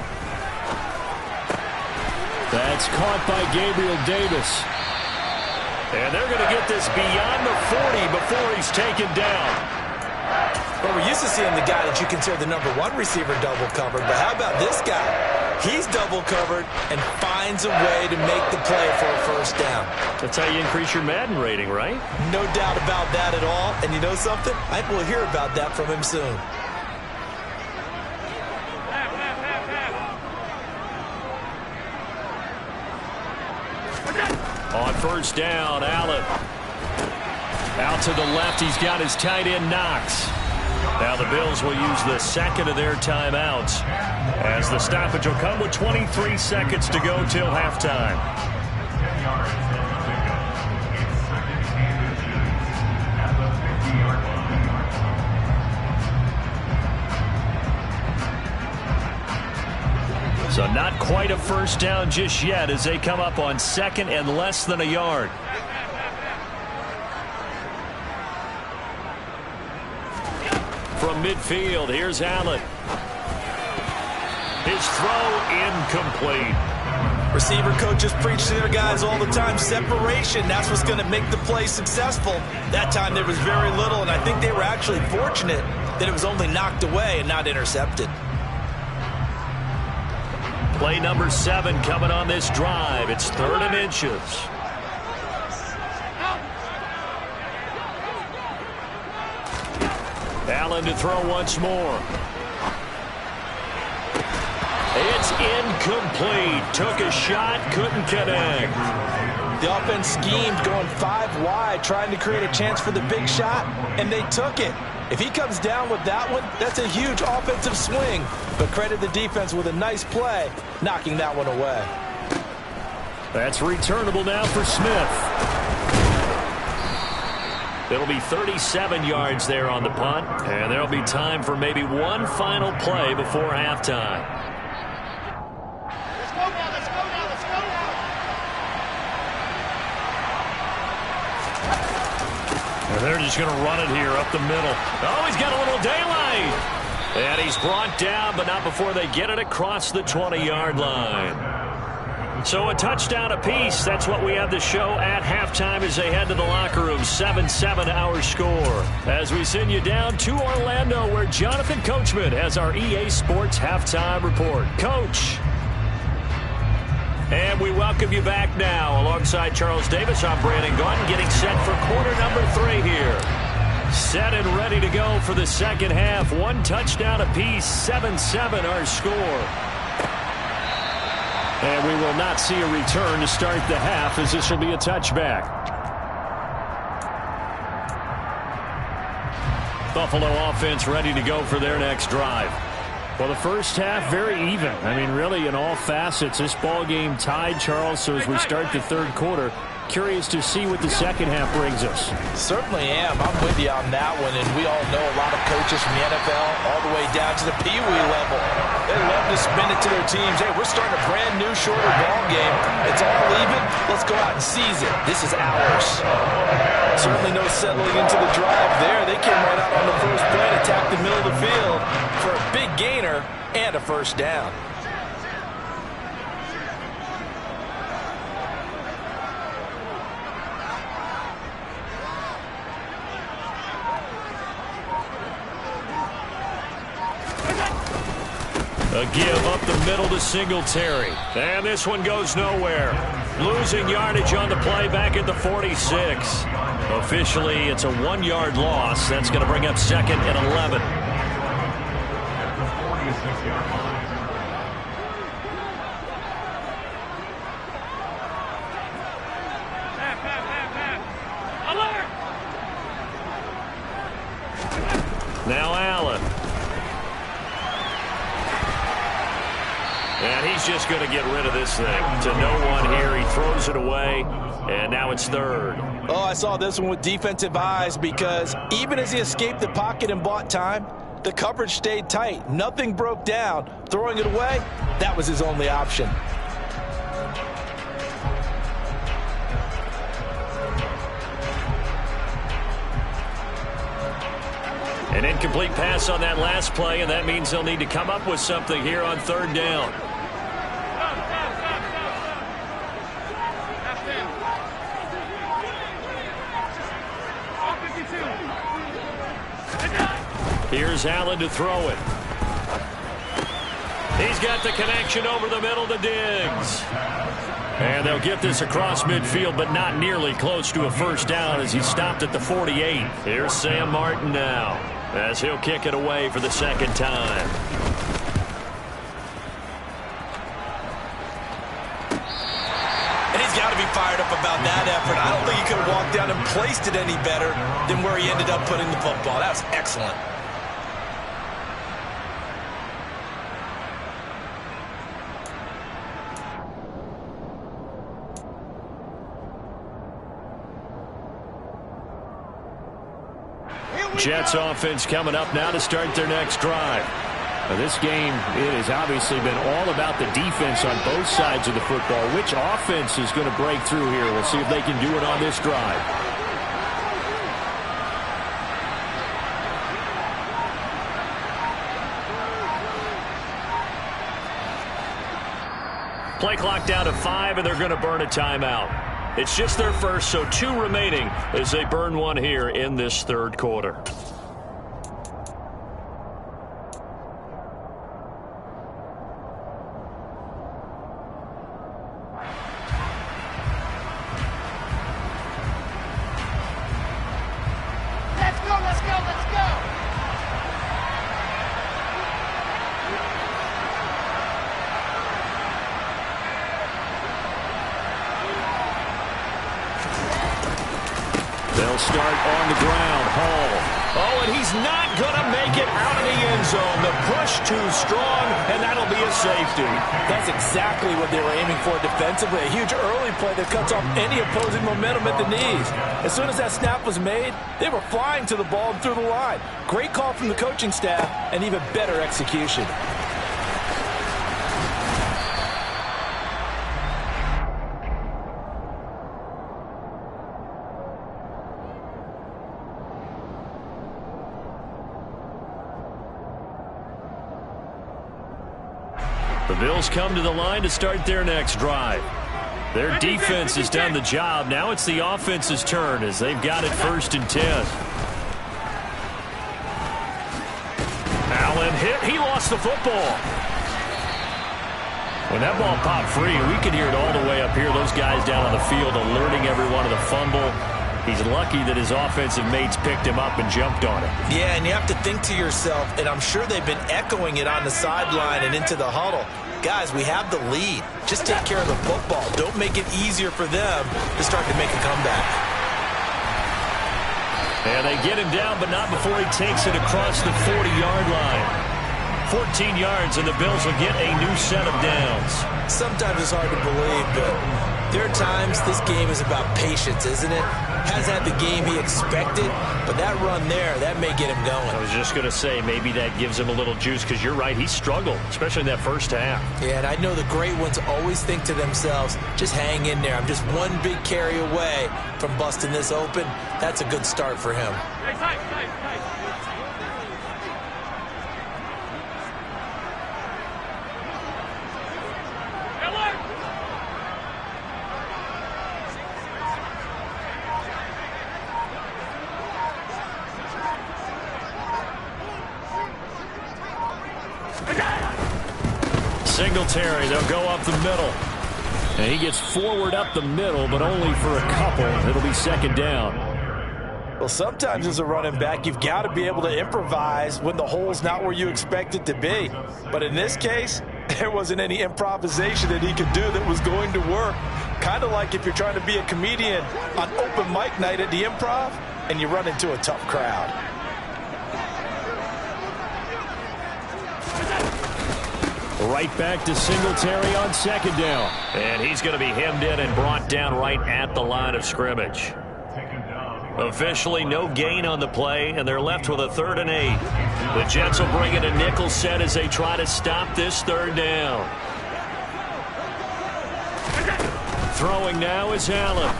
That's caught by Gabriel Davis. And they're going to get this beyond the 40 before he's taken down. Well, we're used to seeing the guy that you consider the #1 receiver double covered, but how about this guy? He's double covered and finds a way to make the play for a first down. That's how you increase your Madden rating, right? No doubt about that at all. And you know something? I think we'll hear about that from him soon. On first down, Allen. Out to the left, he's got his tight end Knox. Now the Bills will use the second of their timeouts as the stoppage will come with 23 seconds to go till halftime. So not quite a first down just yet as they come up on second and less than a yard. From midfield, here's Allen. His throw incomplete. Receiver coaches preach to their guys all the time. Separation, that's what's going to make the play successful. That time there was very little, and I think they were actually fortunate that it was only knocked away and not intercepted. Play number 7 coming on this drive. It's 3rd and inches. Allen to throw once more. It's incomplete. Took a shot, couldn't connect. The offense schemed going 5 wide, trying to create a chance for the big shot, and they took it. If he comes down with that one, that's a huge offensive swing. But credit the defense with a nice play, knocking that one away. That's returnable now for Smith. It'll be 37 yards there on the punt, and there'll be time for maybe one final play before halftime. Let's go now, let's go now, let's go now. And they're just going to run it here up the middle. Oh, he's got a little daylight. And he's brought down, but not before they get it across the 20-yard line. So a touchdown apiece. That's what we have the show at halftime as they head to the locker room. 7-7 our score. As we send you down to Orlando, where Jonathan Coachman has our EA Sports halftime report. Coach. And we welcome you back now. Alongside Charles Davis, I'm Brandon Gaudin, getting set for quarter number 3 here. Set and ready to go for the second half. 1 touchdown apiece. 7-7 our score. And we will not see a return to start the half, as this will be a touchback. Buffalo offense ready to go for their next drive. Well, the first half, very even. I mean, really, in all facets, this ball game tied, Charles. So as we start the third quarter, curious to see what the second half brings us. Certainly am. I'm with you on that one, and we all know a lot of coaches from the NFL all the way down to the Pee Wee level. They love to spin it to their teams. Hey, we're starting a brand new, shorter ball game. It's all even. Let's go out and seize it. This is ours. Certainly no settling into the drive there. They came right out on the first play and attacked the middle of the field for a big gainer and a first down. A give up the middle to Singletary. And this one goes nowhere. Losing yardage on the play back at the 46. Officially, it's a 1-yard loss. That's going to bring up 2nd and 11. Now Allen. And he's just going to get rid of this thing. To no one here. He throws it away. And now it's 3rd. Oh, I saw this one with defensive eyes, because even as he escaped the pocket and bought time, the coverage stayed tight. Nothing broke down. Throwing it away, that was his only option. An incomplete pass on that last play, and that means they'll need to come up with something here on 3rd down. Here's Allen to throw it. He's got the connection over the middle to Diggs. And they'll get this across midfield, but not nearly close to a first down as he stopped at the 48. Here's Sam Martin now, as he'll kick it away for the 2nd time. And he's got to be fired up about that effort. I don't think he could have walked down and placed it any better than where he ended up putting the football. That was excellent. Jets offense coming up now to start their next drive. This game, it has obviously been all about the defense on both sides of the football. Which offense is going to break through here? We'll see if they can do it on this drive. Play clock down to 5, and they're going to burn a timeout. It's just their first, so 2 remaining as they burn one here in this third quarter. They'll start on the ground. Hall. Oh, and he's not going to make it out of the end zone. The push too strong, and that'll be a safety. That's exactly what they were aiming for defensively. A huge early play that cuts off any opposing momentum at the knees. As soon as that snap was made, they were flying to the ball and through the line. Great call from the coaching staff, and even better execution. The Bills come to the line to start their next drive. Their defense has done the job. Now it's the offense's turn as they've got it 1st and 10. Allen hit. He lost the football. When that ball popped free, we could hear it all the way up here. Those guys down on the field alerting everyone of the fumble. He's lucky that his offensive mates picked him up and jumped on it. Yeah, and you have to think to yourself, and I'm sure they've been echoing it on the sideline and into the huddle. Guys, we have the lead. Just take care of the football. Don't make it easier for them to start to make a comeback. And they get him down, but not before he takes it across the 40-yard line. 14 yards, and the Bills will get a new set of downs. Sometimes it's hard to believe, but there are times this game is about patience, isn't it? Has had the game he expected, but that run there, that may get him going. I was just going to say, maybe that gives him a little juice, because you're right, he struggled, especially in that first half. Yeah, and I know the great ones always think to themselves, just hang in there. I'm just one big carry away from busting this open. That's a good start for him. Singletary, they'll go up the middle. And he gets forward up the middle, but only for a couple. It'll be 2nd down. Well, sometimes as a running back, you've got to be able to improvise when the hole's not where you expect it to be. But in this case, there wasn't any improvisation that he could do that was going to work. Kind of like if you're trying to be a comedian on open mic night at the Improv and you run into a tough crowd. Right back to Singletary on 2nd down. And he's going to be hemmed in and brought down right at the line of scrimmage. Officially no gain on the play, and they're left with a 3rd and 8. The Jets will bring in a nickel set as they try to stop this 3rd down. Throwing now is Allen.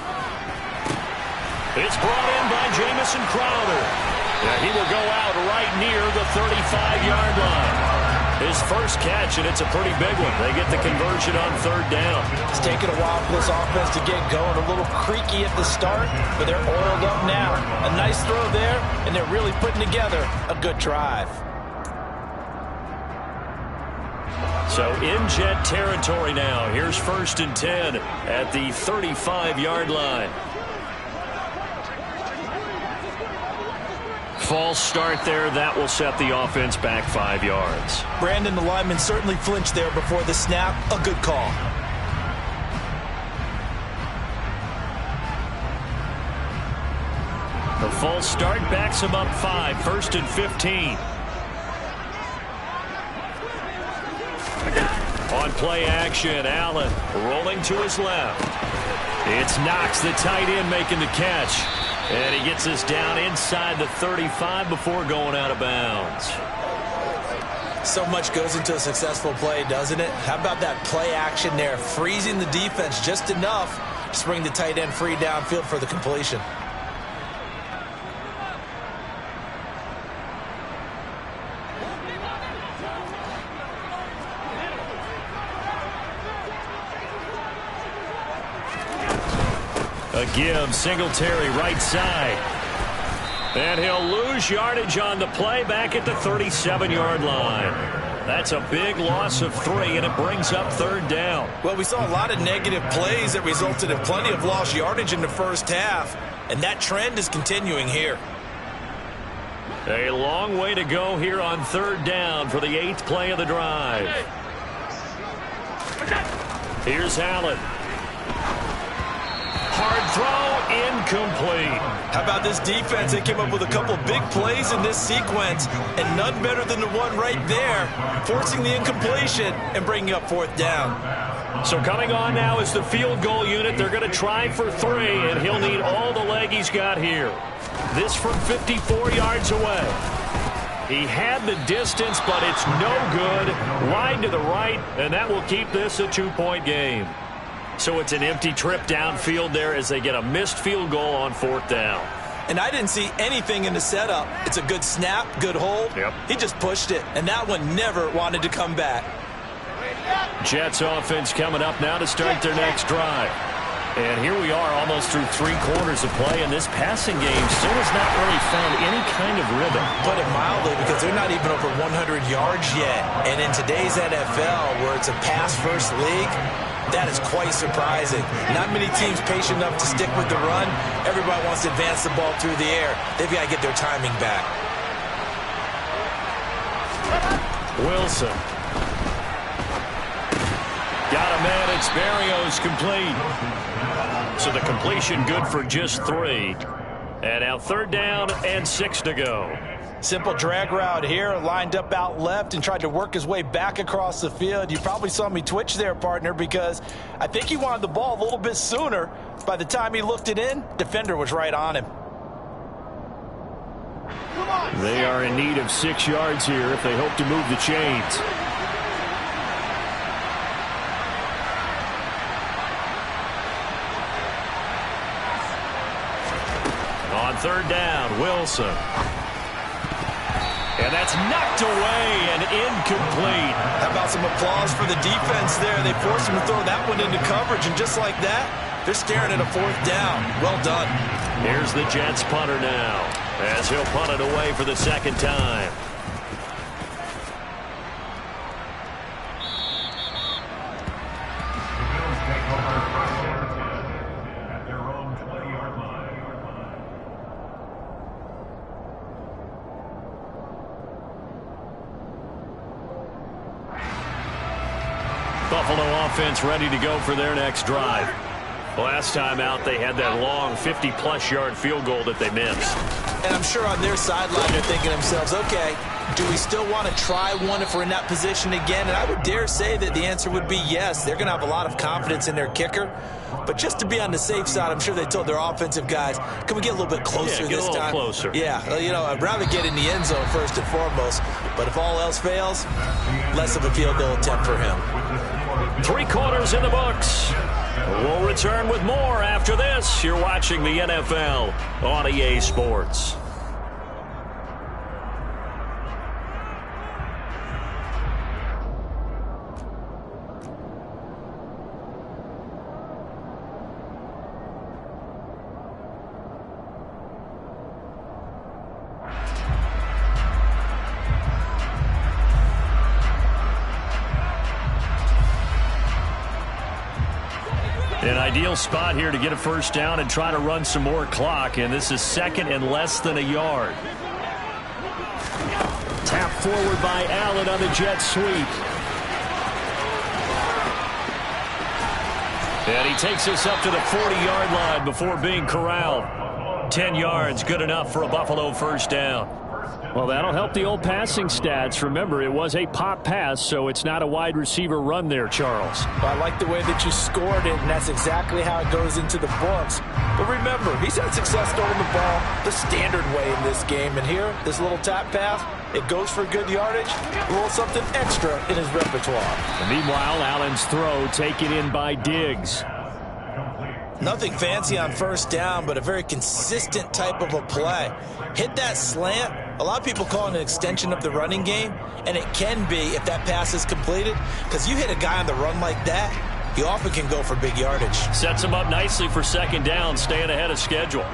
It's brought in by Jamison Crowder. Yeah, he will go out right near the 35-yard line. His first catch, and it's a pretty big one. They get the conversion on 3rd down. It's taken a while for this offense to get going. A little creaky at the start, but they're oiled up now. A nice throw there, and they're really putting together a good drive. So in Jet territory now. Here's 1st and 10 at the 35-yard line. False start there. That will set the offense back 5 yards. Brandon, the lineman, certainly flinched there before the snap. A good call. The false start backs him up 5. 1st and 15. On play action, Allen rolling to his left. It's Knox, the tight end, making the catch. And he gets us down inside the 35 before going out of bounds. So much goes into a successful play, doesn't it? How about that play action there, freezing the defense just enough to bring the tight end free downfield for the completion. A give, Singletary right side. And he'll lose yardage on the play back at the 37-yard line. That's a big loss of 3, and it brings up 3rd down. Well, we saw a lot of negative plays that resulted in plenty of lost yardage in the first half, and that trend is continuing here. A long way to go here on 3rd down for the 8th play of the drive. Here's Allen. Hard throw, incomplete. How about this defense? They came up with a couple big plays in this sequence, and none better than the one right there, forcing the incompletion and bringing up 4th down. So coming on now is the field goal unit. They're going to try for 3, and he'll need all the leg he's got here. This from 54 yards away. He had the distance, but it's no good. Wide to the right, and that will keep this a 2-point game. So it's an empty trip downfield there as they get a missed field goal on 4th down. And I didn't see anything in the setup. It's a good snap, good hold. Yep. He just pushed it, and that one never wanted to come back. Jets offense coming up now to start their next drive. And here we are almost through 3 quarters of play, and this passing game still has not really found any kind of rhythm. Put it mildly, because they're not even over 100 yards yet. And in today's NFL, where it's a pass-first league, that is quite surprising. Not many teams patient enough to stick with the run. Everybody wants to advance the ball through the air. They've got to get their timing back. Wilson. Got a man. It's Berrios complete. So the completion good for just 3. And now 3rd down and 6 to go. Simple drag route here, lined up out left and tried to work his way back across the field. You probably saw me twitch there, partner, because I think he wanted the ball a little bit sooner. By the time he looked it in, defender was right on him. They are in need of 6 yards here if they hope to move the chains. On 3rd down, Wilson. And that's knocked away and incomplete. How about some applause for the defense there? They forced him to throw that one into coverage, and just like that, they're staring at a 4th down. Well done. Here's the Jets punter now, as he'll punt it away for the 2nd time. Buffalo offense ready to go for their next drive. Last time out, they had that long 50-plus yard field goal that they missed. And I'm sure on their sideline they're thinking to themselves, okay, do we still want to try one if we're in that position again? And I would dare say that the answer would be yes. They're going to have a lot of confidence in their kicker. But just to be on the safe side, I'm sure they told their offensive guys, can we get a little bit closer this time? Closer. Yeah, you know, I'd rather get in the end zone first and foremost. But if all else fails, less of a field goal attempt for him. 3 quarters in the books. We'll return with more after this. You're watching the NFL on EA Sports. An ideal spot here to get a 1st down and try to run some more clock, and this is 2nd and less than a yard. Tap forward by Allen on the jet sweep. And he takes us up to the 40-yard line before being corralled. 10 yards, good enough for a Buffalo 1st down. Well, that'll help the old passing stats. Remember, it was a pop pass, so it's not a wide receiver run there, Charles. Well, I like the way that you scored it, and that's exactly how it goes into the books. But remember, he's had success throwing the ball the standard way in this game. And here, this little tap pass, it goes for good yardage, a little something extra in his repertoire. And meanwhile, Allen's throw taken in by Diggs. Nothing fancy on first down, but a very consistent type of a play. Hit that slant. A lot of people call it an extension of the running game, and it can be if that pass is completed, because you hit a guy on the run like that, he often can go for big yardage. Sets him up nicely for second down, staying ahead of schedule.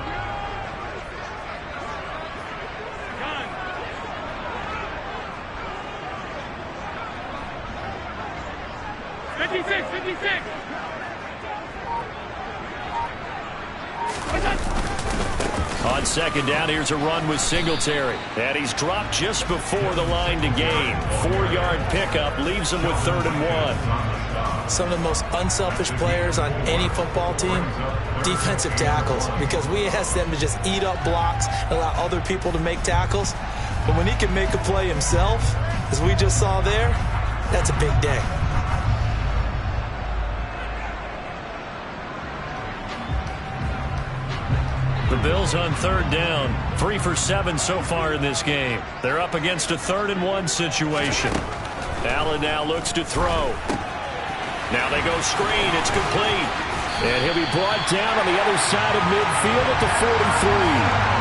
On second down, here's a run with Singletary. And he's dropped just before the line to gain. 4-yard pickup leaves him with 3rd and 1. Some of the most unselfish players on any football team, defensive tackles, because we ask them to just eat up blocks and allow other people to make tackles. But when he can make a play himself, as we just saw there, that's a big day. The Bills on 3rd down, 3 for 7 so far in this game. They're up against a 3rd and 1 situation. Allen now looks to throw. Now they go screen. It's complete. And he'll be brought down on the other side of midfield at the 43.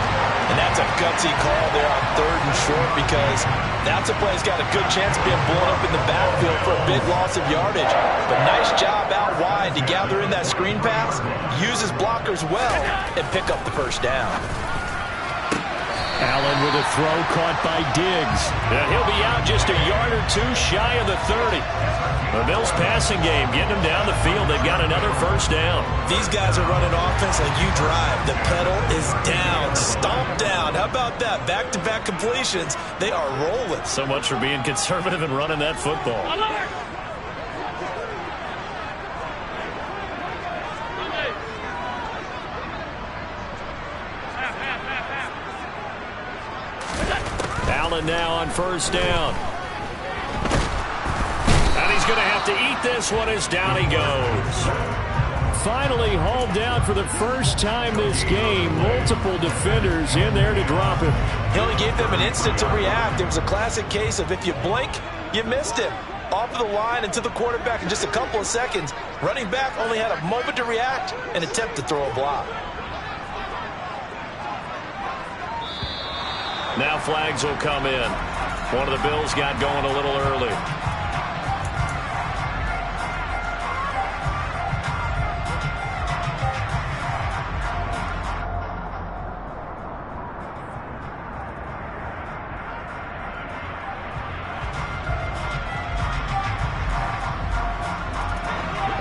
And that's a gutsy call there on 3rd and short, because that's a play that's got a good chance of being blown up in the backfield for a big loss of yardage. But nice job out wide to gather in that screen pass, use his blockers well, and pick up the first down. Allen with a throw caught by Diggs. And he'll be out just a yard or two shy of the 30. The Bills passing game getting them down the field. They've got another first down. These guys are running offense like you drive. The pedal is down, stomp down. How about that? Back-to-back completions. They are rolling. So much for being conservative and running that football. Allen now on first down. And he's going to have to eat this one as down he goes. Finally hauled down for the first time this game. Multiple defenders in there to drop him. He only gave them an instant to react. It was a classic case of if you blink, you missed him. Off of the line and to the quarterback in just a couple of seconds. Running back only had a moment to react and attempt to throw a block. Now flags will come in. One of the Bills got going a little early.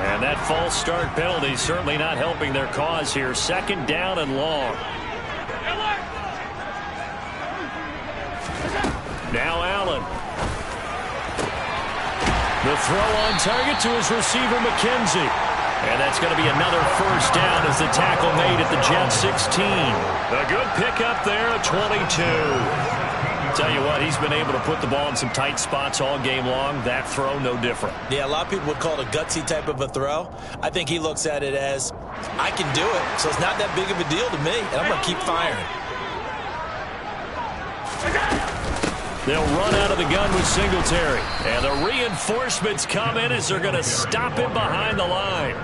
And that false start penalty certainly not helping their cause here. 2nd down and long. Now Allen. The throw on target to his receiver, McKenzie. And that's going to be another first down as the tackle made at the Jet 16. A good pickup there at 22. Tell you what, he's been able to put the ball in some tight spots all game long. That throw, no different. Yeah, a lot of people would call it a gutsy type of a throw. I think he looks at it as, I can do it, so it's not that big of a deal to me, and I'm going to keep firing. They'll run out of the gun with Singletary. And the reinforcements come in as they're going to stop him behind the line.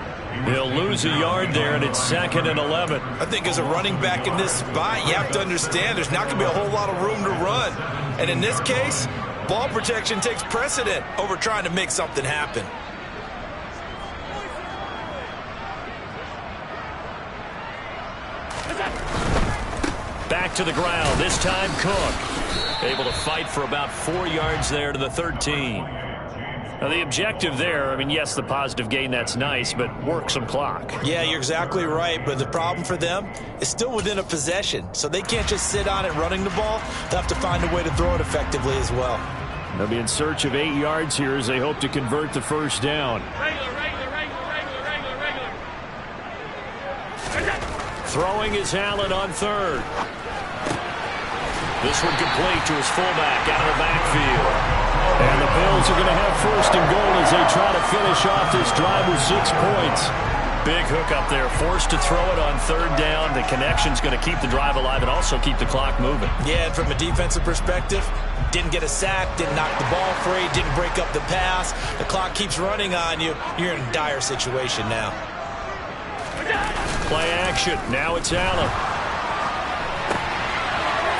He'll lose a yard there, and it's 2nd and 11. I think as a running back in this spot, you have to understand there's not going to be a whole lot of room to run. And in this case, ball protection takes precedent over trying to make something happen. Back to the ground, this time Cook. Able to fight for about 4 yards there to the 13. Now the objective there, I mean, yes, the positive gain, that's nice, but work some clock. Yeah, you're exactly right, but the problem for them is still within a possession, so they can't just sit on it running the ball. They'll have to find a way to throw it effectively as well. They'll be in search of 8 yards here as they hope to convert the first down. Regular. Throwing is Allen on 3rd. This one complete to his fullback out of the backfield. And the Bills are going to have first and goal as they try to finish off this drive with 6 points. Big hook up there, forced to throw it on third down. The connection's going to keep the drive alive and also keep the clock moving. Yeah, and from a defensive perspective, didn't get a sack, didn't knock the ball free, didn't break up the pass. The clock keeps running on you. You're in a dire situation now. Play action. Now it's Allen.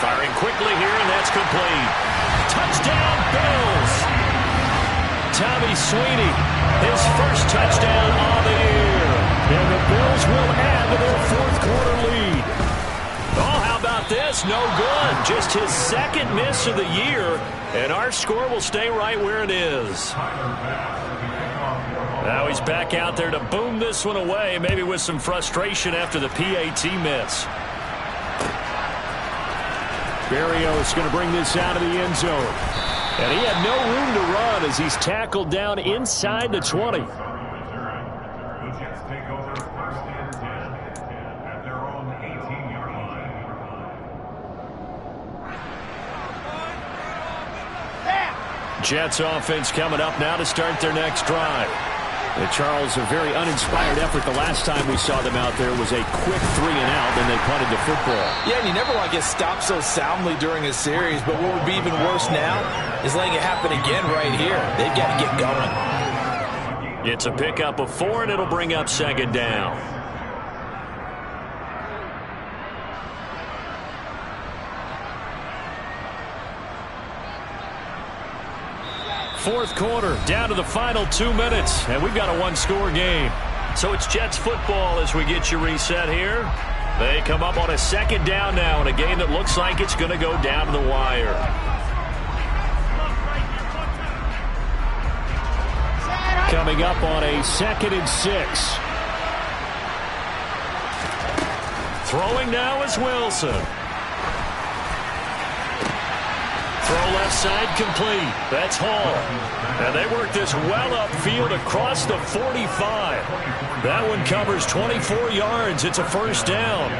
Firing quickly here, and that's complete. Touchdown, Bills! Tommy Sweeney, his first touchdown on the year. And the Bills will add to their fourth-quarter lead. Oh, how about this? No good. Just his second miss of the year, and our score will stay right where it is. Now he's back out there to boom this one away, maybe with some frustration after the PAT miss. Berrios going to bring this out of the end zone. And he had no room to run as he's tackled down inside the 20. Jets offense coming up now to start their next drive. And Charles, a very uninspired effort. The last time we saw them out there was a quick 3-and-out, then they punted the football. Yeah, and you never want to get stopped so soundly during a series, but what would be even worse now is letting it happen again right here. They've got to get going. It's a pickup of 4, and it'll bring up second down. Fourth quarter, down to the final 2 minutes, and we've got a one-score game. So it's Jets football as we get you reset here. They come up on a second down now in a game that looks like it's going to go down to the wire. Coming up on a 2nd and 6. Throwing now is Wilson. Throw left side complete. That's Hall. And they work this well upfield across the 45. That one covers 24 yards. It's a first down.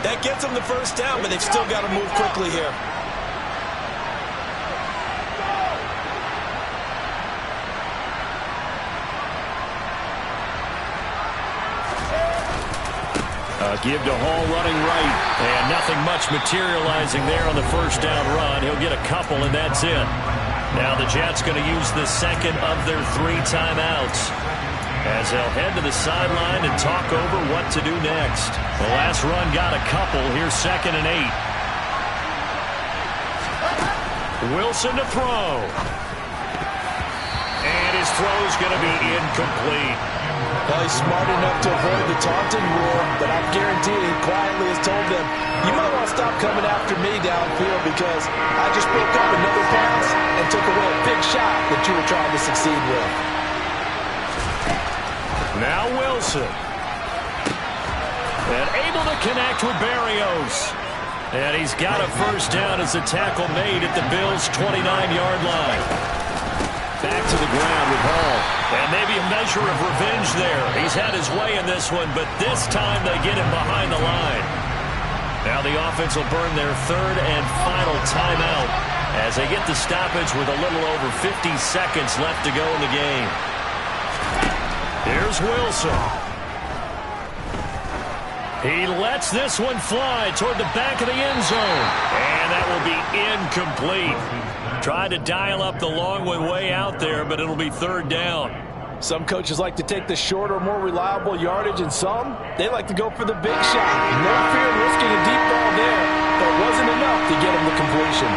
That gets them the first down, but they've still got to move quickly here. Give to Hall running right. And nothing much materializing there on the first down run. He'll get a couple, and that's it. Now the Jets going to use the second of their 3 timeouts as they'll head to the sideline and talk over what to do next. The last run got a couple. Here's 2nd and 8. Wilson to throw. And his throw's going to be incomplete. Well, he's smart enough to avoid the taunting rule, but I guarantee he quietly has told them, you might want to stop coming after me downfield because I just broke up another pass and took away a big shot that you were trying to succeed with. Now Wilson. And able to connect with Berrios. And he's got a first down as the tackle made at the Bills' 29-yard line. Back to the ground with Hall. And maybe a measure of revenge there. He's had his way in this one, but this time they get him behind the line. Now the offense will burn their 3rd and final timeout as they get the stoppage with a little over 50 seconds left to go in the game. Here's Wilson. He lets this one fly toward the back of the end zone. And that will be incomplete. Tried to dial up the long one way out there, but it'll be 3rd down. Some coaches like to take the shorter, more reliable yardage, and some, they like to go for the big shot. No fear of risking a deep ball there, but it wasn't enough to get him the completion.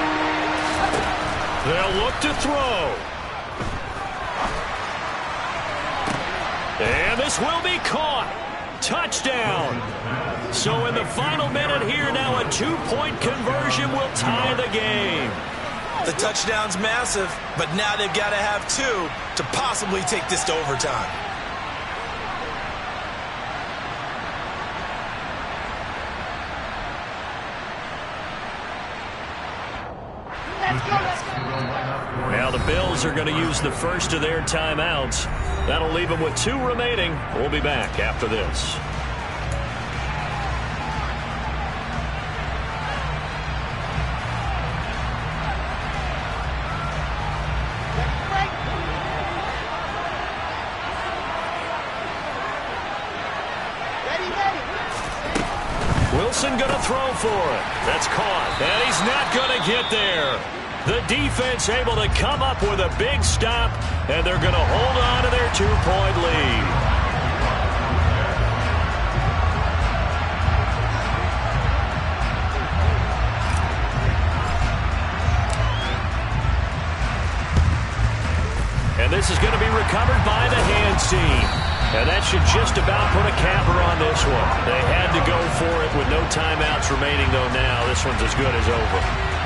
They'll look to throw. And this will be caught. Touchdown. So in the final minute here now, a 2-point conversion will tie the game. The touchdown's massive, but now they've got to have 2 to possibly take this to overtime. Now the Bills are going to use the first of their timeouts. That'll leave them with 2 remaining. We'll be back after this. Wilson going to throw for it. That's caught. And he's not going to get there. The defense able to come up with a big stop, and they're going to hold on to their 2-point lead. And this is going to be recovered by the hands team. And that should just about put a capper on this one. They had to go for it with no timeouts remaining, though now this one's as good as over.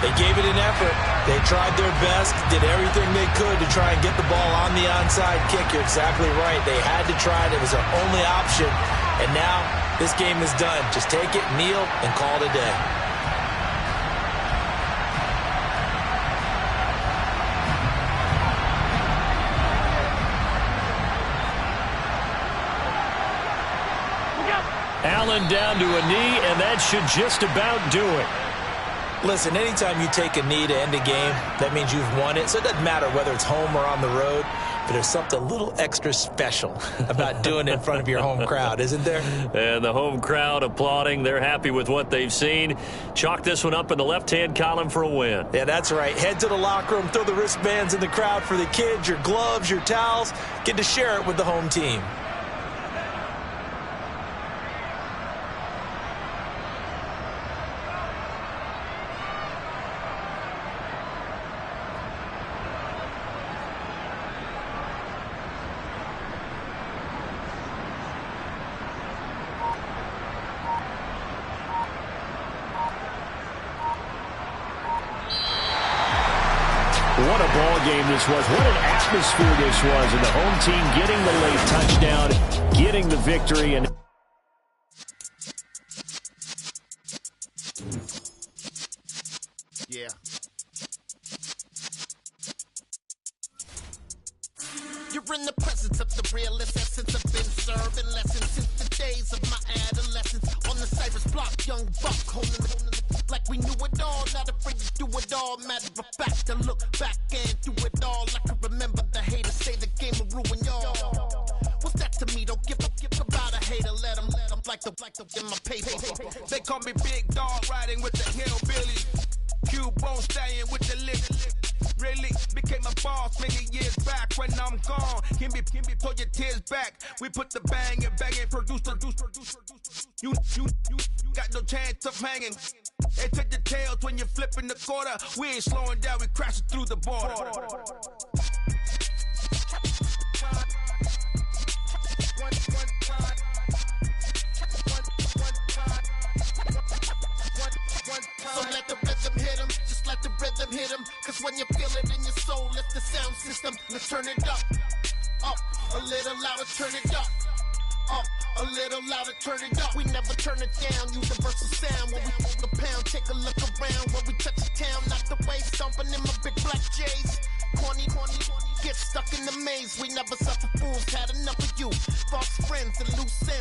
They gave it an effort. They tried their best, did everything they could to try and get the ball on the onside kick. You're exactly right. They had to try it. It was their only option. And now this game is done. Just take it, kneel, and call it a day. Allen down to a knee, and that should just about do it. Listen, anytime you take a knee to end a game, that means you've won it. So it doesn't matter whether it's home or on the road, but there's something a little extra special about doing it in front of your home crowd, isn't there? And the home crowd applauding. They're happy with what they've seen. Chalk this one up in the left-hand column for a win. Yeah, that's right. Head to the locker room, throw the wristbands in the crowd for the kids, your gloves, your towels. Get to share it with the home team. What a ball game this was. What an atmosphere this was. And the home team getting the late touchdown, getting the victory. And yeah. You're in the presence of the realest essence. I've been serving lessons since the days of my adolescence. On the Cypress block, young buck holding like we knew it all, not afraid to do it all. Matter of fact, I look back and do it all. I can remember the haters say the game will ruin y'all. What's that to me? Don't give about a hater. Let them like the in my paper. They call me Big Dog, riding with the hillbillies. Q-Bone stallion with the lick. Really became a boss many years back. When I'm gone, can be pull your tears back. We put the bang and produce. You got no chance of hanging. They take the tails when you're flipping the quarter. We ain't slowing down, we crashing through the border. So let the rhythm hit him, just let the rhythm hit him. Cause when you feel it in your soul, lift the sound system. Let's turn it up, a little louder, turn it up. A little louder, turn it up. We never turn it down. Universal sound when we move the pound. Take a look around when we touch the town. Knock the way, stomping in my big black J's. Corny, get stuck in the maze. We never suffer fools. Had enough of you. False friends and loose ends.